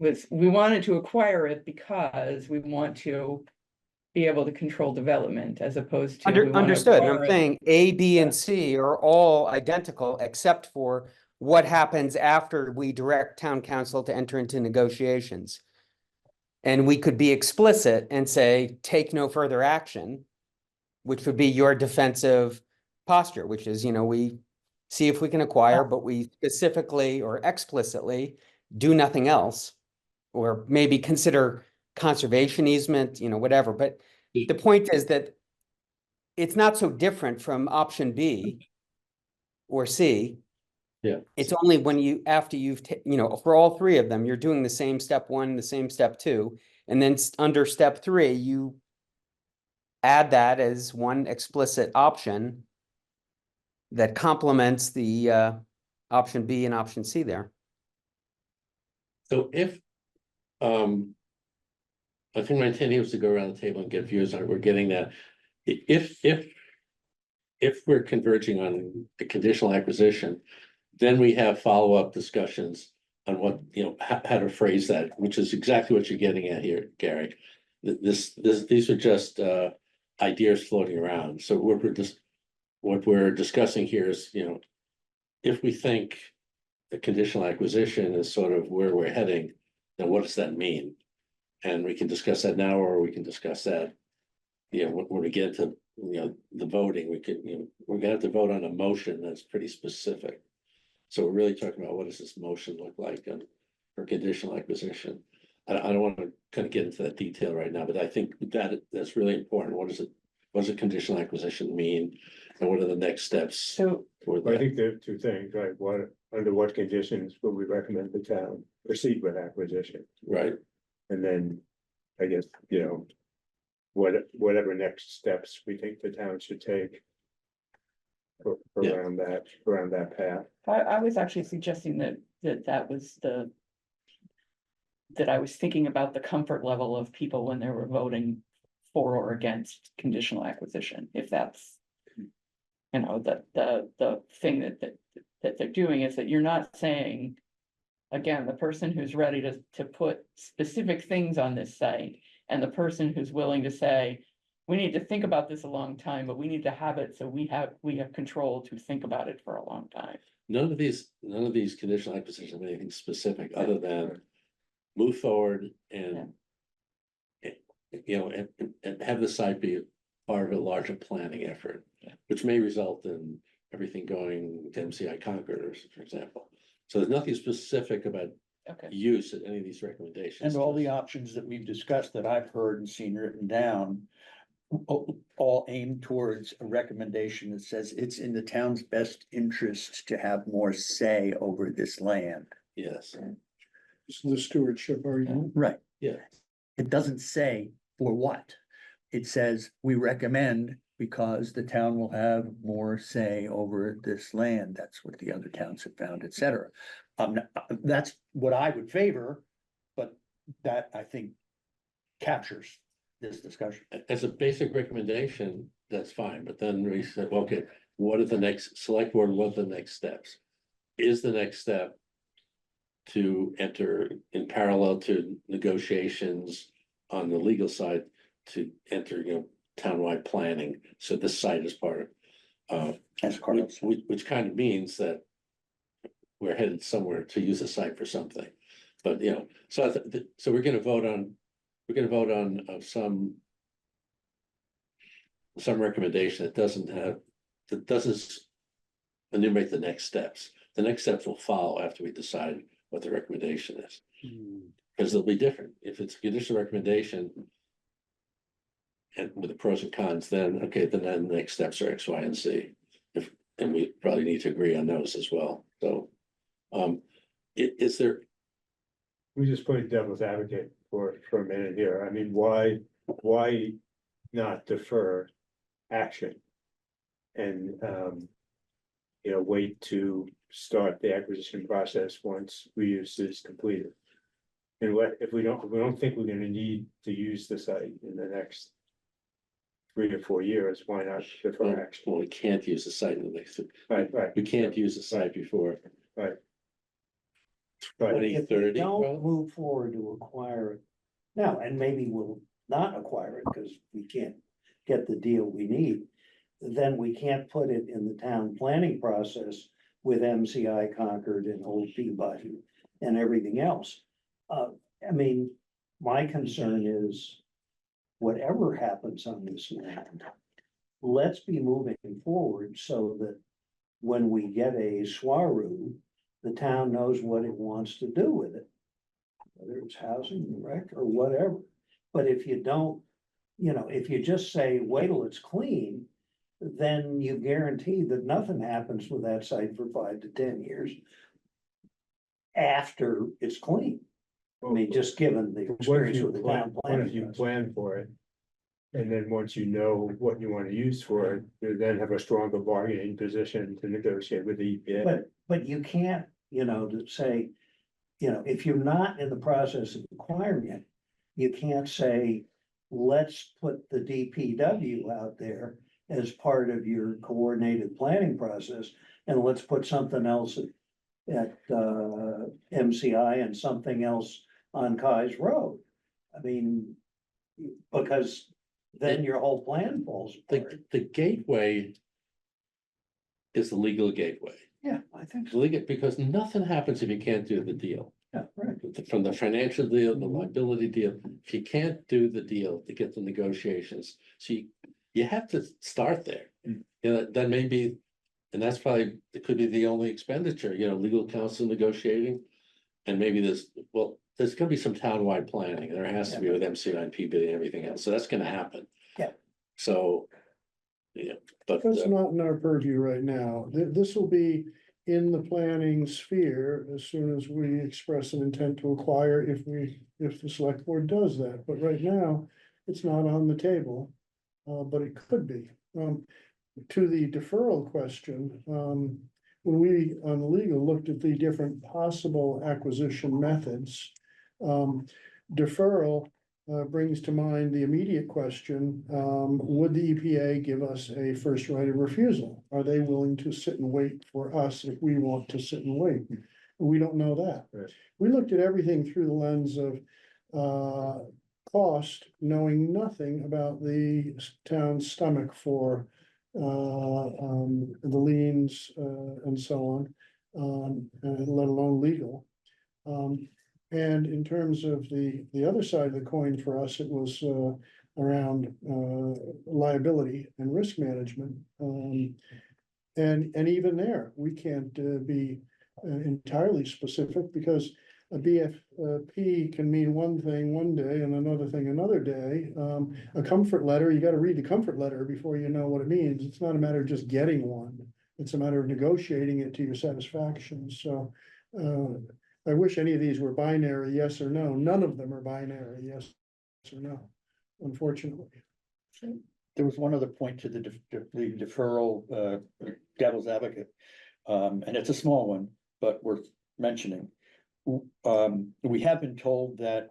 We wanted to acquire it because we want to be able to control development as opposed to. we wanna understood. And acquire I'm it- saying A, B, and C are all identical except for what happens after we direct town council to enter into negotiations. And we could be explicit and say, take no further action, which would be your defensive posture, which is, we see if we can acquire, but we specifically or explicitly do nothing else. Or maybe consider conservation easement, whatever. But the point is that it's not so different from option B or C. Yeah. It's only when after you've, for all 3 of them, you're doing the same step 1, the same step 2, and then under step 3, you add that as one explicit option that complements the option B and option C there. So if, I think my intent was to go around the table and get views on it, we're getting that. If we're converging on a conditional acquisition, then we have follow-up discussions on what, how to phrase that, which is exactly what you're getting at here, Gary. These are just ideas floating around. So what we're discussing here is, if we think the conditional acquisition is sort of where we're heading, then what does that mean? And we can discuss that now, or we can discuss that, when we get to, the voting, we're gonna have to vote on a motion that's pretty specific. So we're really talking about what does this motion look like for conditional acquisition? I don't want to kind of get into that detail right now, but I think that's really important. What does a conditional acquisition mean? And what are the next steps So, for I that? think there are 2 things, right? Under what conditions will we recommend the town proceed with acquisition? Right, And then, I guess, whatever next steps we think the town should take Yeah. around that path. I was actually suggesting that was that I was thinking about the comfort level of people when they were voting for or against conditional acquisition, if that's, the thing that they're doing is that you're not saying, again, the person who's ready to put specific things on this site and the person who's willing to say, we need to think about this a long time, but we need to have it so we have control to think about it for a long time. none of these conditional acquisitions have anything specific other than move forward and and have the site be part of a larger planning effort, which may result in everything going to MCI Concord, for example. So there's nothing specific about Okay, use in any of these recommendations. And all the options that we've discussed that I've heard and seen written down. All aimed towards a recommendation that says it's in the town's best interest to have more say over this land. Yes, It's the stewardship argument. Right. yeah, It doesn't say for what. It says we recommend because the town will have more say over this land. That's what the other towns have found, et cetera. That's what I would favor, but that I think captures this discussion. as a basic recommendation, that's fine, but then we said, okay, what are the next, select board, what are the next steps? Is the next step to enter in parallel to negotiations on the legal side to enter, townwide planning, so this site is part of. As Carlos said. Which kind of means that we're headed somewhere to use the site for something. But, so so we're gonna vote on some recommendation that doesn't enumerate the next steps. The next steps will follow after we decide what the recommendation is. Because they'll be different. If it's a conditional recommendation and with the pros and cons, then, okay, then the next steps are X, Y, and Z. And we probably need to agree on those as well. So, is there, We just played devil's advocate for a minute here. I mean, why not defer action? And, wait to start the acquisition process once reuse is completed. And if we don't think we're gonna need to use the site in the next 3 to 4 years, why not defer action? well, we can't use the site in the next, Right. we can't use the site before. Right. But if we 2030, don't well, move forward to acquire it now, and maybe we'll not acquire it because we can't get the deal we need, then we can't put it in the town planning process with MCI Concord and Old Peabody and everything else. My concern is whatever happens on this land, let's be moving forward so that when we get a SWARU, the town knows what it wants to do with it. Whether it's housing, rec, or whatever. But if you don't, if you just say, wait till it's clean, then you guarantee that nothing happens with that site for 5 to 10 years after it's clean. Just given the What if experience you with the plan, town what planning. if you process. plan for it? And then once you know what you want to use for it, you then have a stronger bargaining position to negotiate with the EPA. But you can't, to say, if you're not in the process of acquiring it, you can't say, let's put the DPW out there as part of your coordinated planning process, and let's put something else at MCI and something else on Kai's Road. Because then your whole plan falls apart. the gateway is the legal gateway. Yeah, I think The so. legal, because nothing happens if you can't do the deal. Yeah, right. From the financial deal, the Mhm. liability deal, if you can't do the deal to get the negotiations, so you have to start there. That may be, and that's probably, it could be the only expenditure, legal counsel negotiating. And maybe there's gonna be some townwide planning, there has to be with MCI and PBD and everything else, so that's gonna happen. Yeah. So, but. That's not in our purview right now. This will be in the planning sphere as soon as we express an intent to acquire, if the select board does that. But right now, it's not on the table, but it could be. To the deferral question, when we on legal looked at the different possible acquisition methods, deferral brings to mind the immediate question, would the EPA give us a first right of refusal? Are they willing to sit and wait for us if we want to sit and wait? We don't know that. Right. We looked at everything through the lens of cost, knowing nothing about the town's stomach for the liens and so on, let alone legal. And in terms of the other side of the coin for us, it was around liability and risk management. And even there, we can't be entirely specific because a BFP can mean one thing one day and another thing another day. A comfort letter, you gotta read the comfort letter before you know what it means. It's not a matter of just getting one. It's a matter of negotiating it to your satisfaction. So I wish any of these were binary, yes or no. None of them are binary, yes or no, unfortunately. There was one other point to the deferral, devil's advocate. And it's a small one, but worth mentioning. We have been told that,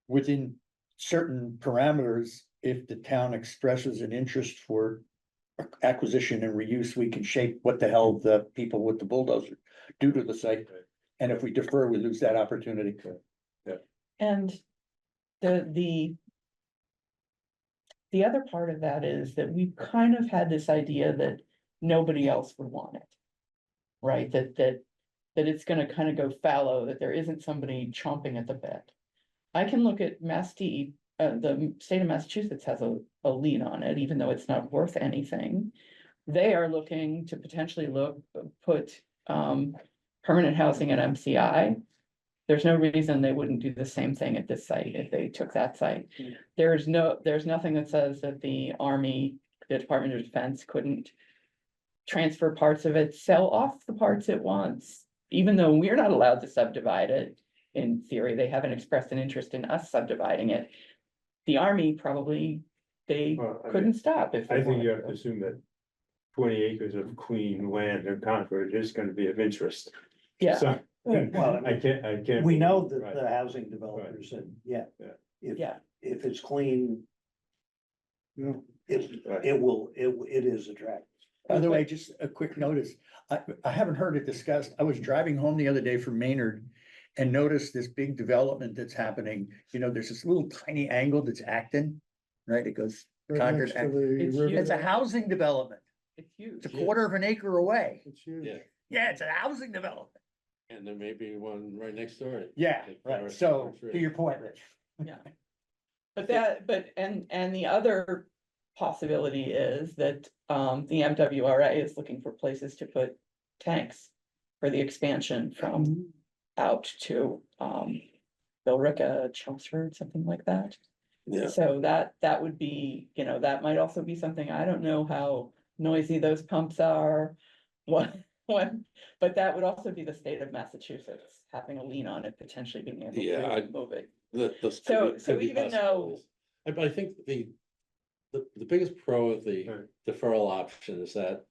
within certain parameters, if the town expresses an interest for acquisition and reuse, we can shape what the hell the people with the bulldozer do to the site. And if we defer, we lose that opportunity. And the other part of that is that we've kind of had this idea that nobody else would want it. Right, that it's gonna kind of go fallow, that there isn't somebody chomping at the bit. I can look at the state of Massachusetts has a lien on it, even though it's not worth anything. They are looking to potentially put permanent housing at MCI. There's no reason they wouldn't do the same thing at this site if they took that site. There's nothing that says that the Army, the Department of Defense couldn't transfer parts of it, sell off the parts it wants, even though we're not allowed to subdivide it. In theory, they haven't expressed an interest in us subdividing it. The Army probably, they Well, I mean, couldn't stop if. they I think you wanted have to to. assume that 20 acres of clean land in Concord is gonna be of interest. Yeah, So, Well, I can't. We know that Right. the housing developers and, yeah. Yeah. Yeah. If it's clean, Yeah. Right. it is attractive. By the way, just a quick notice, I haven't heard it discussed. I was driving home the other day from Maynard and noticed this big development that's happening. You know, there's this little tiny angle that's Acton, right? It goes Right Concord. next to Acton. the It's river. huge. It's a housing development. it's huge. It's a quarter of an acre away. It's huge. Yeah, Yeah, it's a housing development. and there may be one right next door. Yeah, Like right. Forest- So Forest to Ridge. your point, Rich. And the other possibility is that, the MWRA is looking for places to put tanks for the expansion from out to, Billerica, Chelmsford, something like that. Yeah, So that would be, that might also be something, I don't know how noisy those pumps are. But that would also be the state of Massachusetts having a lien on it, potentially being able Yeah, to move it. those So- could be- so could be even though- possibilities. But I think the biggest pro of the Right. deferral option is that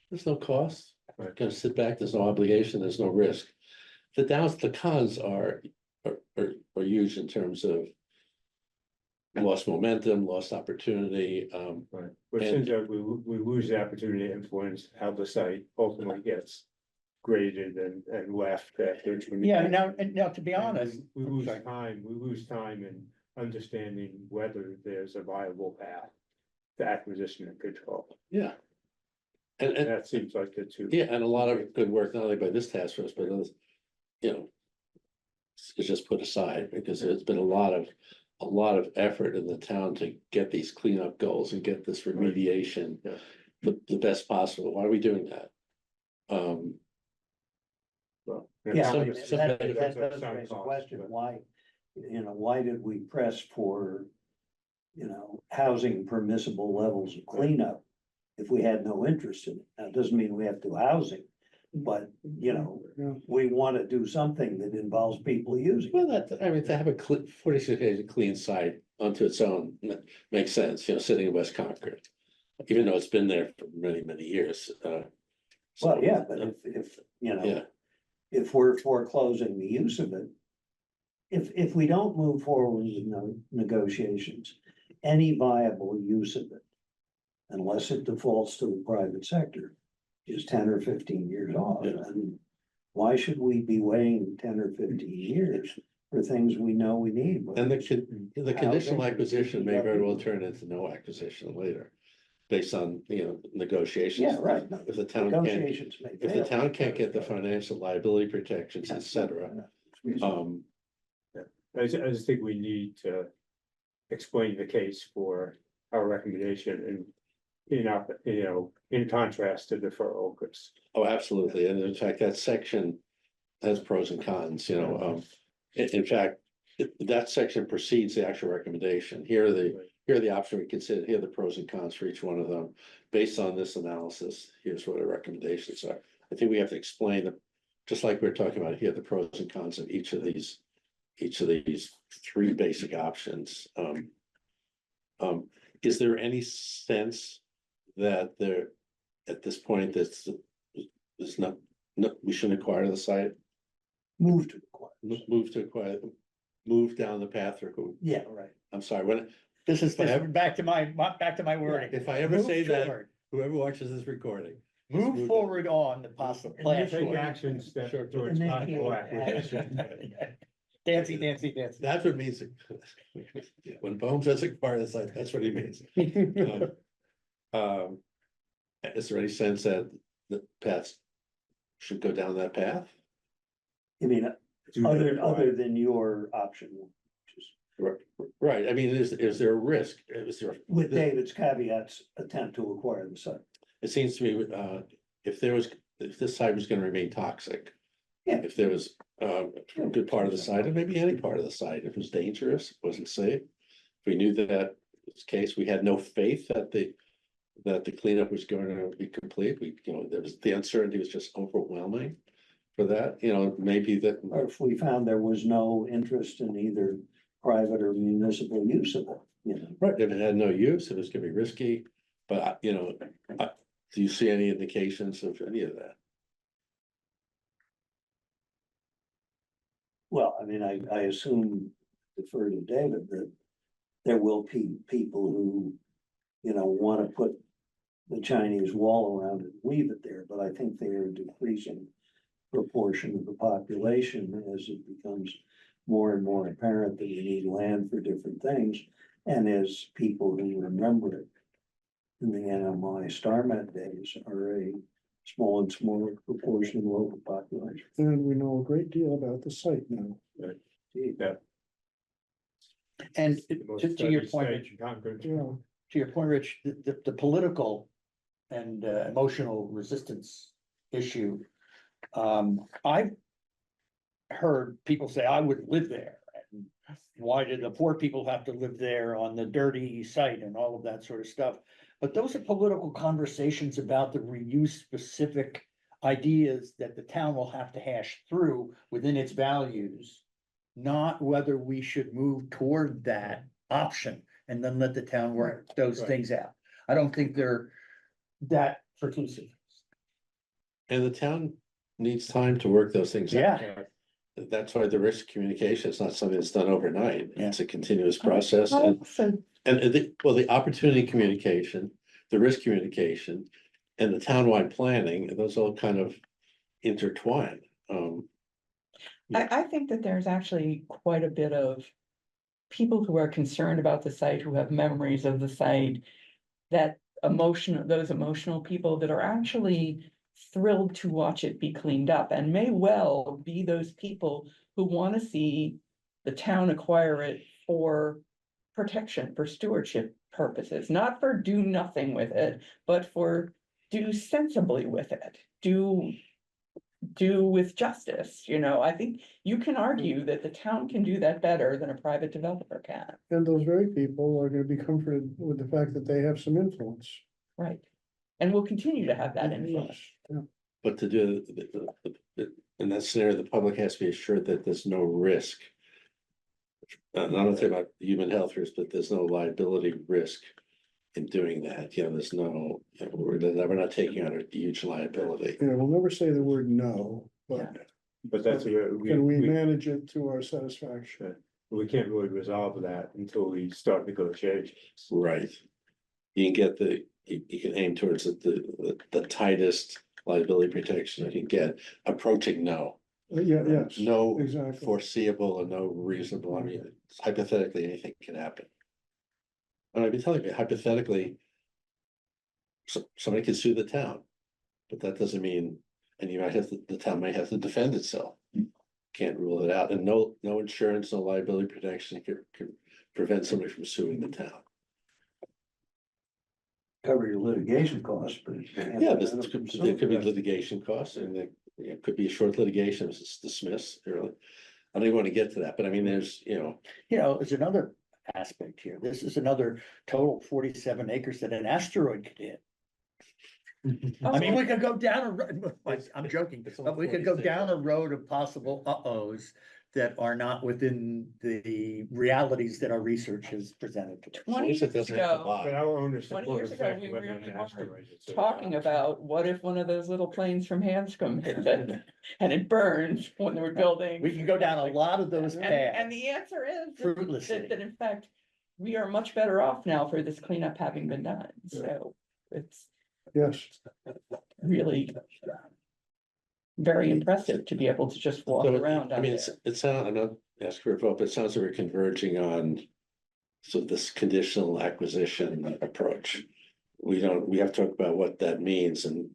there's no cost. Right. Gonna sit back, there's no obligation, there's no risk. The cons are huge in terms of lost momentum, lost opportunity, Right, but it seems like we lose the opportunity to influence how the site ultimately gets graded and left after. Yeah, and now to be And honest. We I'm lose sorry. time, in understanding whether there's a viable path to acquisition and control. yeah. And That seems like the two. yeah, and a lot of good work, not only by this task force, but others, it's just put aside, because there's been a lot of effort in the town to get these cleanup goals and get this remediation. Yeah. The best possible. Why are we doing that? Well, Yeah, Some- I mean, some that benefits does some raise a cost, question, but- why, why did we press for, housing permissible levels of cleanup if we had no interest in it? Now, it doesn't mean we have to do housing, but, Yeah. we want to do something that involves people using Well, it. to have a 46 acre clean site unto its own makes sense, sitting in West Concord. Even though it's been there for many, many years, Well, yeah, but if, Yeah. if we're foreclosing the use of it, if we don't move forward with negotiations, any viable use of it, unless it defaults to the private sector, is 10 or 15 years off. Yeah. And why should we be waiting 10 or 15 years for things we know we need? And the conditional Housing, acquisition may very well DPW. turn into no acquisition later. Based on, negotiations. Yeah, right. If the town can't, Negotiations may if the fail. town can't get the financial liability protections, et cetera. I just think we need to explain the case for our recommendation in contrast to deferral, because. Oh, absolutely, and in fact, that section has pros and cons, in fact, that section precedes the actual recommendation. Here are the options we consider, here are the pros and cons for each one of them. Based on this analysis, here's what our recommendations are. I think we have to explain them, just like we're talking about here, the pros and cons of each of these three basic options. Is there any sense that there, at this point, there's not, we shouldn't acquire the site? Move to require. Move to acquire, move down the path, or, Yeah, right. I'm sorry, when, This is I have- back to my wording. if I ever Move say that, forward. whoever watches this recording. Move forward on the possible. And you take actions that Sure. towards And then possible you- acquisition. Dancy, dancy, dancy. That's what means, when Bohm says acquire the site, that's what he means. Is there any sense that the paths should go down that path? I mean, Do other that. than your option, which is Right, I mean, is there a risk? Is there? with David's caveats, attempt to acquire the site. It seems to me, if this site was gonna remain toxic. Yeah. If there was, a good part of the site, or maybe any part of the site, if it was dangerous, wasn't safe. If we knew that was the case, we had no faith that the cleanup was going to be complete, there was, the uncertainty was just overwhelming. For that, maybe that, Or if we found there was no interest in either private or municipal use of it, right, if it had no use, it was gonna be risky, but, do you see any indications of any of that? Well, I mean, I assume, defer to David, that there will be people who, wanna put the Chinese wall around it, and leave it there, but I think they are a decreasing proportion of the population as it becomes more and more apparent that we need land for different things, and as people who remember it in the NMI StarMet days are a small and smaller proportion of the local population. And we know a great deal about the site now. Yeah. And The most to your studied point, stage in Concord. Yeah, to your point, Rich, the political and emotional resistance issue. I've heard people say, I wouldn't live there. And why did the poor people have to live there on the dirty site and all of that sort of stuff? But those are political conversations about the reuse specific ideas that the town will have to hash through within its values. Not whether we should move toward that option and then let the town work those Right. things out. I don't think they're that preclusive. And the town needs time to work those things out. Yeah. That's why the risk communication is not something that's done overnight. Yeah. It's a continuous process, and the opportunity communication, the risk communication, and the townwide planning, those all kind of intertwine. I think that there's actually quite a bit of people who are concerned about the site, who have memories of the site. Those emotional people that are actually thrilled to watch it be cleaned up, and may well be those people who want to see the town acquire it for protection, for stewardship purposes, not for do nothing with it, but for do sensibly with it, do with justice. I think you can argue that the town can do that better than a private developer can. and those very people are gonna be comforted with the fact that they have some influence. Right. And we'll continue to have that influence. Yeah. But to do, in that scenario, the public has to be assured that there's no risk. Not only about human health risk, but there's no liability risk in doing that, there's no, we're not taking on a huge liability. Yeah, we'll never say the word no, but But that's, can we manage it to our satisfaction? we can't really resolve that until we start negotiations. Right. You can get you can aim towards the tightest liability protection that you can get, approaching no. Yeah, yes. No Exactly. foreseeable and no reasonable, hypothetically, anything can happen. And I've been telling you, hypothetically, somebody could sue the town, but that doesn't mean, and the town might have to defend itself. Can't rule it out, and no insurance, no liability protection can prevent somebody from suing the town. cover your litigation costs, but. Yeah, there could be litigation costs and it could be a short litigation, if it's dismissed early. I don't even want to get to that, but I mean, there's, there's another aspect here. This is another total 47 acres that an asteroid could hit. I mean, we could go down a road, I'm joking, It's on but we could go 46. down a road of possible uh-ohs that are not within the realities that our research has presented to us. 20 At least it years doesn't have to ago, buy. But our owners 20 support years the ago, fact we whether really an were asteroid hits it or talking not. about, what if one of those little planes from Hanscom hit it and it burned when they were building? We can go down a lot of those And paths the answer is fruitlessly. that in fact, we are much better off now for this cleanup having been done, so it's Yes, really very impressive to be able to just walk So, around I out mean, there. it sounds, I'm not asking for a vote, but it sounds like we're converging on. So this conditional acquisition approach. We have to talk about what that means and,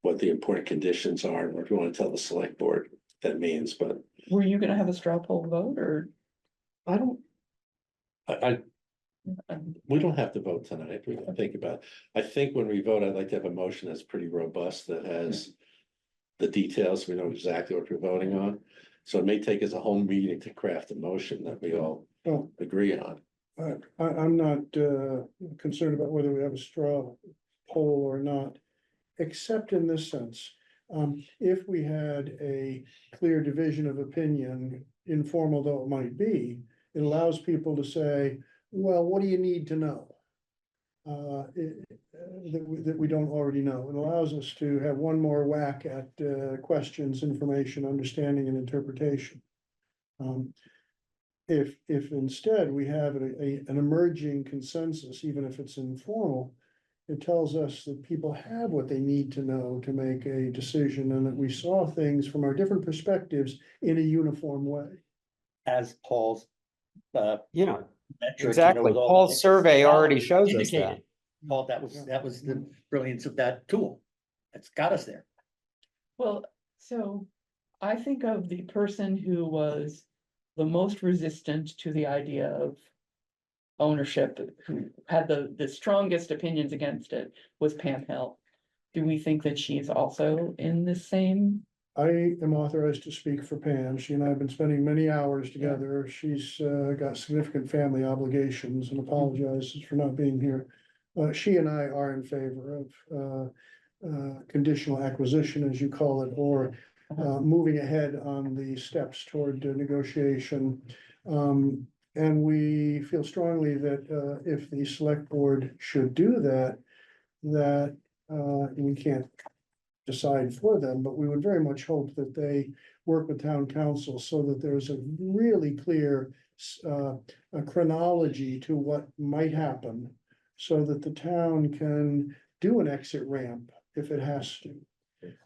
what the important conditions are, and what we want to tell the select board that means, but Were you gonna have a straw poll vote or? I don't. We don't have to vote tonight, we can think about it. I think when we vote, I'd like to have a motion that's pretty robust, that has. The details, we know exactly what we're voting on, so it may take us a whole meeting to craft a motion that we all well, agree on. I'm not concerned about whether we have a straw poll or not, except in this sense. If we had a clear division of opinion, informal though it might be, it allows people to say, well, what do you need to know? That we don't already know. It allows us to have one more whack at questions, information, understanding and interpretation. If instead we have an emerging consensus, even if it's informal, it tells us that people have what they need to know to make a decision, and that we saw things from our different perspectives in a uniform way. As Paul's, Yeah, metrics, exactly. with all Paul's the survey already values shows us that. indicated. Paul, that was the brilliance of that tool. That's got us there. Well, so I think of the person who was the most resistant to the idea of ownership, who had the strongest opinions against it, was Pam Hill. Do we think that she's also in the same? I am authorized to speak for Pam. She and I have been spending many hours together. She's got significant family obligations and apologizes for not being here. She and I are in favor of conditional acquisition, as you call it, or moving ahead on the steps toward negotiation. And we feel strongly that if the select board should do that, we can't decide for them, but we would very much hope that they work with town council so that there's a really clear a chronology to what might happen, so that the town can do an exit ramp if it has to,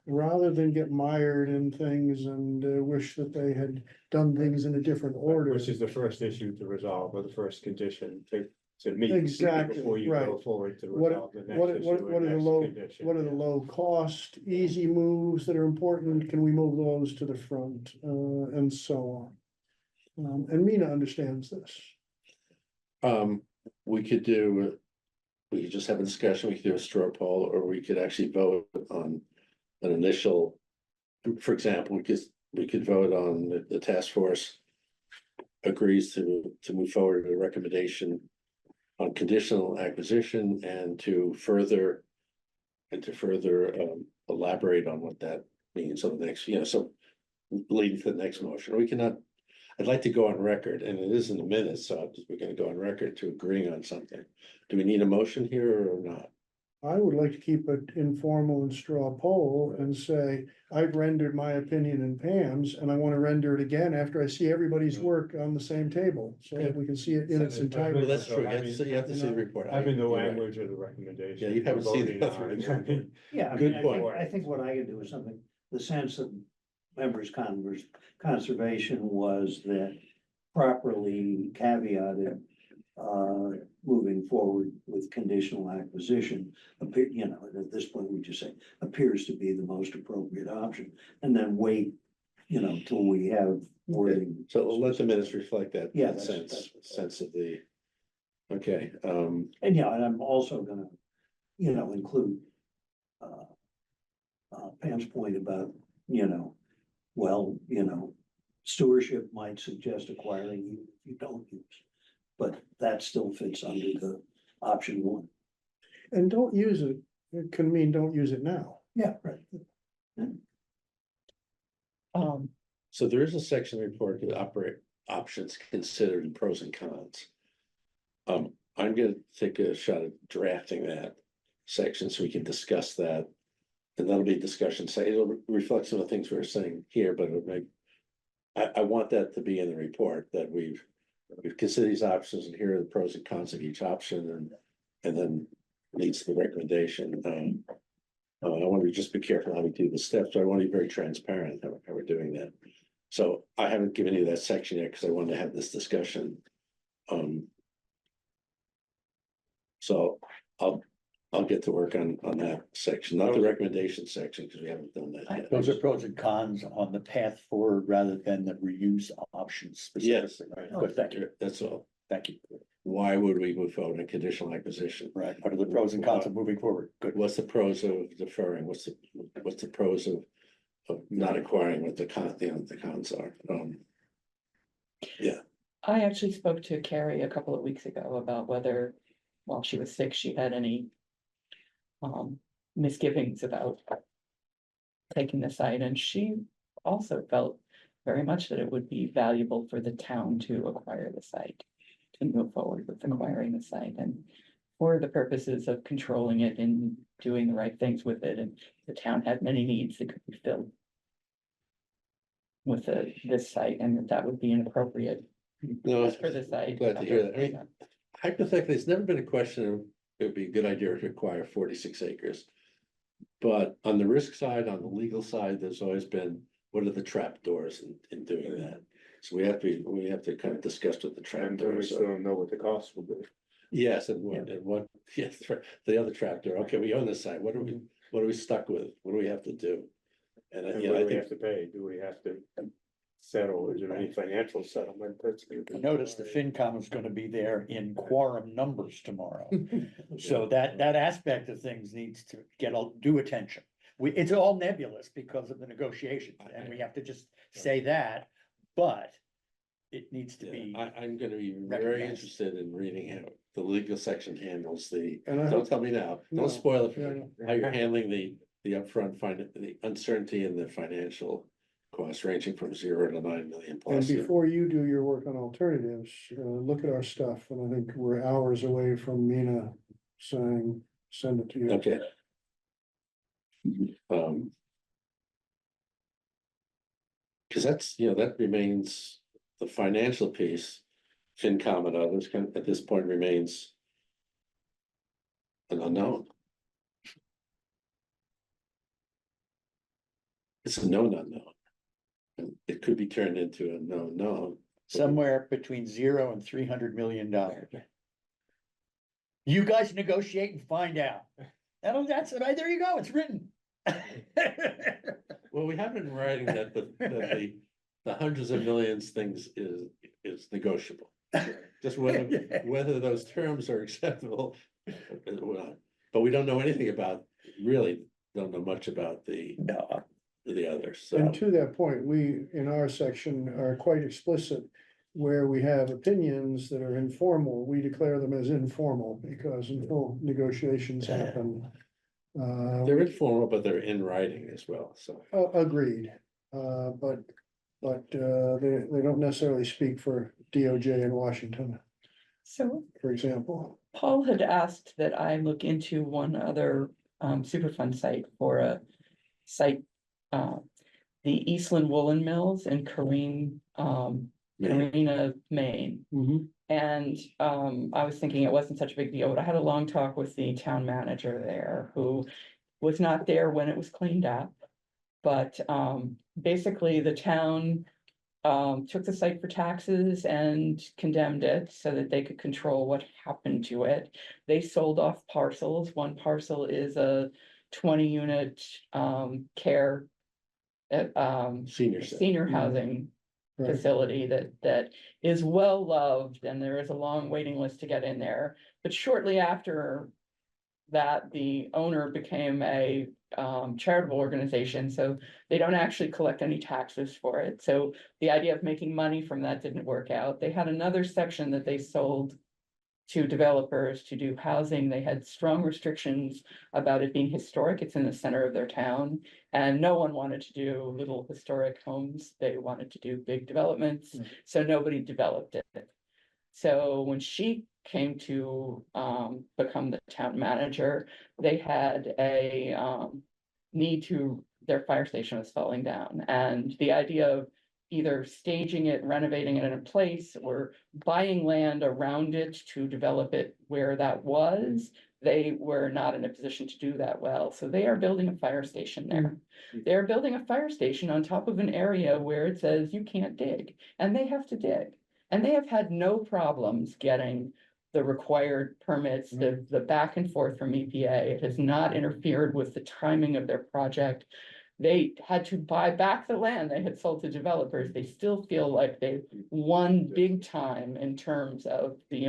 rather than get mired in things and wish that they had done things in a different order. Which is the first issue to resolve, or the first condition to meet. Exactly, Before you go right. forward to What- resolve the next What issue. are and the next low, condition, what are the yeah. low cost, easy moves that are important? Can we move those to the front, and so on? And Mina understands this. We could just have a discussion, we could do a straw poll, or we could actually vote on an initial. For example, we could vote on the task force agrees to move forward with a recommendation on conditional acquisition and to further elaborate on what that means on the next, so leading to the next motion. We cannot, I'd like to go on record, and it is in the minutes, so we're gonna go on record to agreeing on something. Do we need a motion here or not? I would like to keep it informal and straw poll and say, I've rendered my opinion in Pam's, and I want to render it again after I see everybody's work on the same table, so that we can see it in its Well, entirety. that's true, you have to see the report. Having the You're right. language of the recommendation. Yeah, you haven't seen voting the on it. report. Yeah, I Good mean, I point. think, I think what I can do is something, the sense of conservation was that properly caveated. Moving forward with conditional acquisition, at this point, we just say appears to be the most appropriate option, and then wait, till we have wording. So we'll let the minutes reflect that. Yeah, that that's- sense of the. Okay, And and I'm also gonna you know, include Pam's point about, well, stewardship might suggest acquiring you don't use. But that still fits under the option one. And don't use it, it can mean don't use it now. Yeah, right. So there is a section report to operate options considered and pros and cons. I'm gonna take a shot at drafting that section so we can discuss that. And that'll be a discussion, say, it'll reflect some of the things we were saying here, but it'll make. I want that to be in the report, that we've considered these options and here are the pros and cons of each option and then leads to the recommendation. I want to just be careful how we do the steps, but I want to be very transparent how we're doing that. So I haven't given you that section yet because I wanted to have this discussion. So I'll get to work on that section, not the recommendation section, because we haven't done that yet. Those are pros and cons on the path forward rather than the reuse options Yes, specifically. Good, thank you, that's all. thank you. Why would we move forward in conditional acquisition? Right, what are the pros and cons of moving forward? Good. What's the pros of deferring? What's the pros of not acquiring, what the cons are? I actually spoke to Carrie a couple of weeks ago about whether, while she was sick, she had any misgivings about taking the site, and she also felt very much that it would be valuable for the town to acquire the site, to move forward with acquiring the site, and for the purposes of controlling it and doing the right things with it, and the town had many needs that could be filled with this site, and that would be an appropriate No, use for the site. glad to hear that. I mean, hypothetically, it's never been a question of it would be a good idea to acquire 46 acres. But on the risk side, on the legal side, there's always been, what are the trap doors in doing that? So we have to kind of discuss what the trap And we doors still are. don't know what the cost will be. Yes, and one, yes, the other trap door. Okay, we own this site. What are we stuck with? What do we have to do? And And you what know, I do we think have to pay? Do we have to settle? Is there any financial settlement? That's. Notice the FinCom is gonna be there in quorum numbers tomorrow. So that aspect of things needs to get due attention. It's all nebulous because of the negotiations, and we have to just say that, but it needs to be. I'm gonna be very recognized. interested in reading how the legal section handles the, And I don't hope, tell me now, No, don't spoil it for yeah, me. How you're handling the upfront the uncertainty and the financial costs ranging from 0 to 9 million and plus. before you do your work on alternatives, look at our stuff, and I think we're hours away from Mina saying, send it to you. Okay. Cause that's, that remains the financial piece, FinCom and others at this point remains an unknown. It's a known unknown. And it could be turned into a known known. Somewhere between 0 and $300 million. You guys negotiate and find out. That's it. There you go. It's written. Well, we have in writing that the hundreds of millions things is negotiable. Just whether those terms are acceptable. But we don't know anything about, really don't know much about the others, so. And to that point, we, in our section, are quite explicit. Where we have opinions that are informal, we declare them as informal because until negotiations happen. They're informal, but they're in writing as well, so. Agreed, but they don't necessarily speak for DOJ in Washington, So for example. Paul had asked that I look into one other Superfund site for a site, the Eastland Woolen Mills in Carina, Maine. And I was thinking it wasn't such a big deal, but I had a long talk with the town manager there who was not there when it was cleaned up. But basically the town took the site for taxes and condemned it so that they could control what happened to it. They sold off parcels. One parcel is a 20-unit care Senior center. senior housing Right. facility that is well loved, and there is a long waiting list to get in there. But shortly after that the owner became a charitable organization, so they don't actually collect any taxes for it. So the idea of making money from that didn't work out. They had another section that they sold to developers to do housing. They had strong restrictions about it being historic. It's in the center of their town. And no one wanted to do little historic homes. They wanted to do big developments. So nobody developed it. So when she came to become the town manager, they had a need to, their fire station was falling down. And the idea of either staging it, renovating it in a place, or buying land around it to develop it where that was, they were not in a position to do that well. So they are building a fire station there. They're building a fire station on top of an area where it says you can't dig, and they have to dig. And they have had no problems getting the required permits, the back and forth from EPA. It has not interfered with the timing of their project. They had to buy back the land they had sold to developers. They still feel like they won big time in terms of the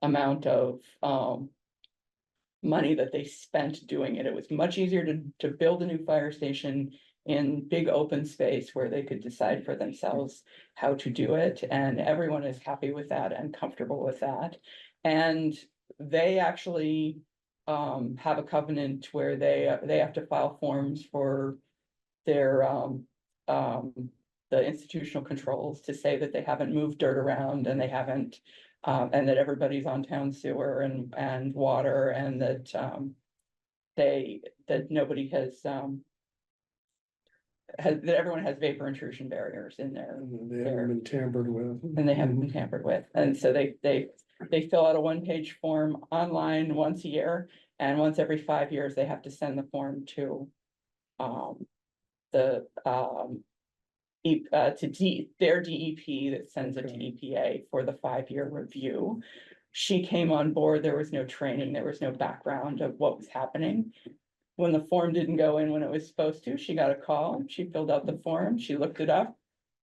amount of money that they spent doing it. It was much easier to build a new fire station in big open space where they could decide for themselves how to do it. And everyone is happy with that and comfortable with that. And they actually have a covenant where they have to file forms for their the institutional controls to say that they haven't moved dirt around and they haven't and that everybody's on town sewer and water, and that that nobody has that everyone has vapor intrusion barriers in there. They haven't been tampered with. And they haven't been tampered with. And so they fill out a one-page form online once a year, and once every 5 years, they have to send the form to their DEP that sends it to EPA for the 5-year review. She came on board, there was no training, there was no background of what was happening. When the form didn't go in when it was supposed to, she got a call, she filled out the form, she looked it up.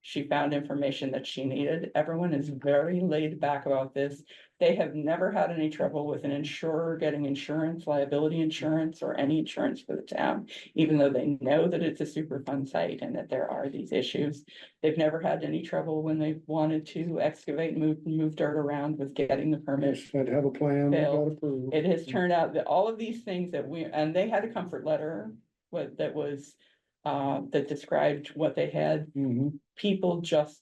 She found information that she needed. Everyone is very laid back about this. They have never had any trouble with an insurer getting insurance, liability insurance, or any insurance for the town, even though they know that it's a Superfund site and that there are these issues. They've never had any trouble when they've wanted to excavate, move dirt around with getting the permit. Just had to have a plan, that got Failed. approved. It has turned out that all of these things that and they had a comfort letter that was that described what they had. Mhm. People just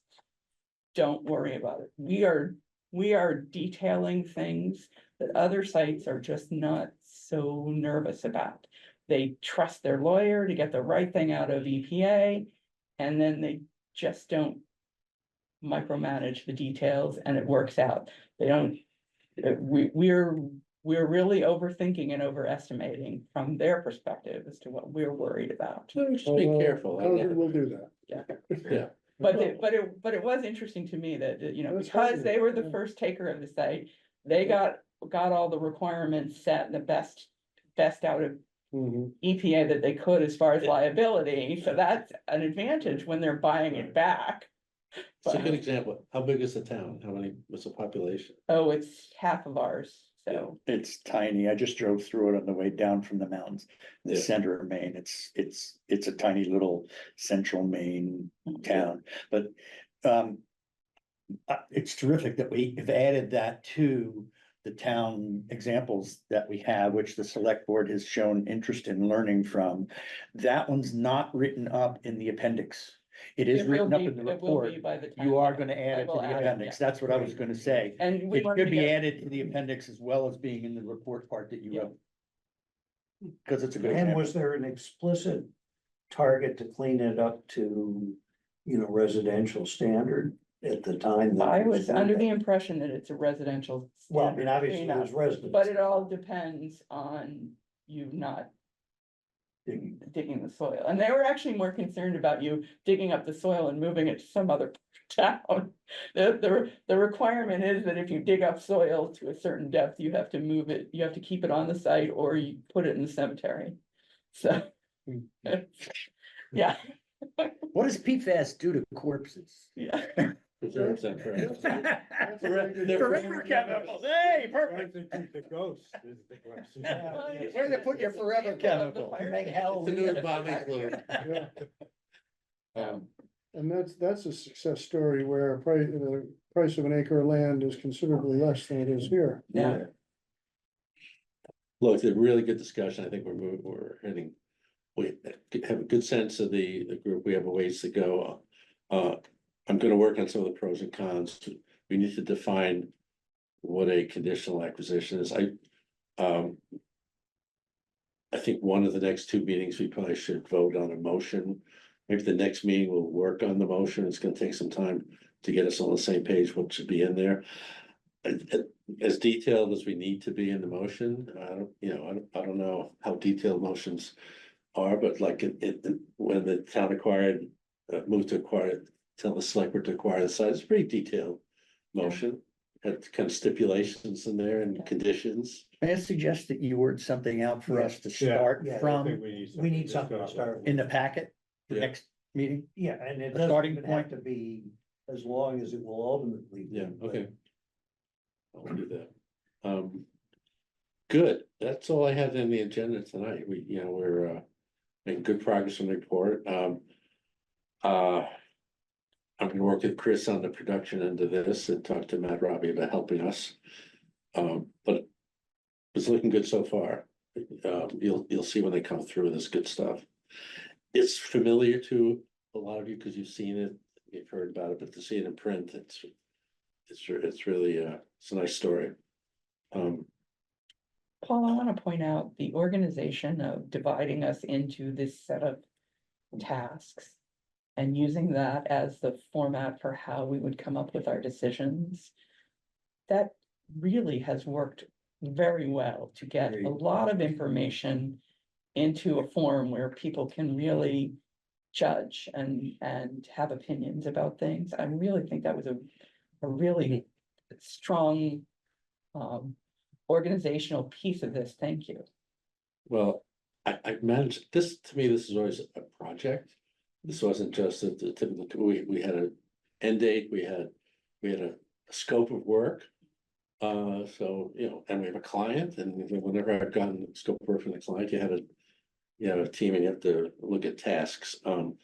don't worry about it. We are detailing things that other sites are just not so nervous about. They trust their lawyer to get the right thing out of EPA, and then they just don't micromanage the details, and it works out. They don't, we're really overthinking and overestimating from their perspective as to what we're worried about. Just be careful. Hauser will do that. Yeah. But it was interesting to me that, you know, That's because fine, they were the yeah. first taker of the site, they got all the requirements set, the best out of Mhm. EPA that they could as far as liability, so that's an advantage when they're buying it back. It's a good example. How big is the town? What's the population? Oh, it's half of ours, so, It's tiny. I just drove through it on the way down from the mountains, the Yeah. center of Maine. It's a tiny little central Maine town, but it's terrific that we have added that to the town examples that we have, which the select board has shown interest in learning from. That one's not written up in the appendix. It is It will written up be- in the it will report. be by the time. You are gonna I add it to will the add it, appendix. yeah. That's what I was gonna say. And we It wanted should to be get- added to the appendix as well as being in the report part that you Yeah. wrote. Cause it's a good And example. was there an explicit target to clean it up to, residential standard at the time? that I it was under the done? impression that it's a residential. Well, I mean, standard obviously cleanup, there's residents. But it all depends on you not digging the soil. And they were actually more concerned about you digging up the soil and moving it to some other town. The requirement is that if you dig up soil to a certain depth, you have to move it, you have to keep it on the site, or you put it in the cemetery. So, yeah, What does PFAS do to corpses? yeah. preserves them forever. Forever chemicals, hey, perfect. Where to keep the ghost is the question. Where to put your forever chemical? Make It's a new embalming fluid. Yeah. Um, And that's a success story where the price of an acre of land is considerably less than it is here. yeah. Look, it's a really good discussion. I think we're heading, we have a good sense of the group. We have a ways to go. I'm gonna work on some of the pros and cons. We need to define what a conditional acquisition is. I think one of the next two meetings, we probably should vote on a motion. Maybe the next meeting we'll work on the motion. It's gonna take some time to get us on the same page, what should be in there. As detailed as we need to be in the motion, I don't know how detailed motions are, but like when the town acquired, moved to acquire, tell the select board to acquire the site, it's a pretty detailed motion. Had kind of stipulations in there and conditions. May I suggest that you word something out for us to start I from think We need something to start with. in the packet, the Yeah. next meeting? Yeah, and it A doesn't starting even point. have to be as long as it will ultimately be. Yeah, but okay. I'll do that. Good, that's all I had in the agenda tonight. We're making good progress on the report. I'm gonna work with Chris on the production end of this and talk to Matt Robbie about helping us. But it's looking good so far. You'll see when they come through with this good stuff. It's familiar to a lot of you because you've seen it, you've heard about it, but to see it in print, it's really it's a nice story. Paul, I want to point out the organization of dividing us into this set of tasks and using that as the format for how we would come up with our decisions. That really has worked very well to get a lot of information into a form where people can really judge and have opinions about things. I really think that was a really strong organizational piece of this. Thank you. Well, I managed this, to me, this is always a project. This wasn't just a typical, we had an end date, we had a scope of work. So, and we have a client, and whenever I've gotten scope of work from the client, you have a team and you have to look at tasks. I'll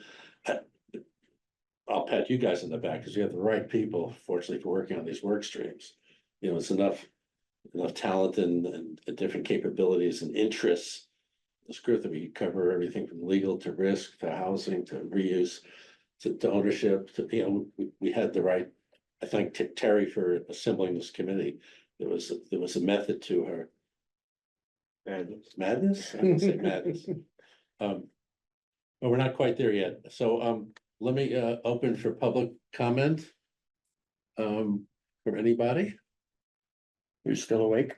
pat you guys in the back because you have the right people, fortunately, for working on these work streams. It's enough talent and different capabilities and interests. This group that we cover everything from legal to risk to housing to reuse to ownership to, we had the right. I thank Terry for assembling this committee. There was a method to her madness. I don't say madness. But we're not quite there yet. So let me open for public comment. From anybody? You're still awake?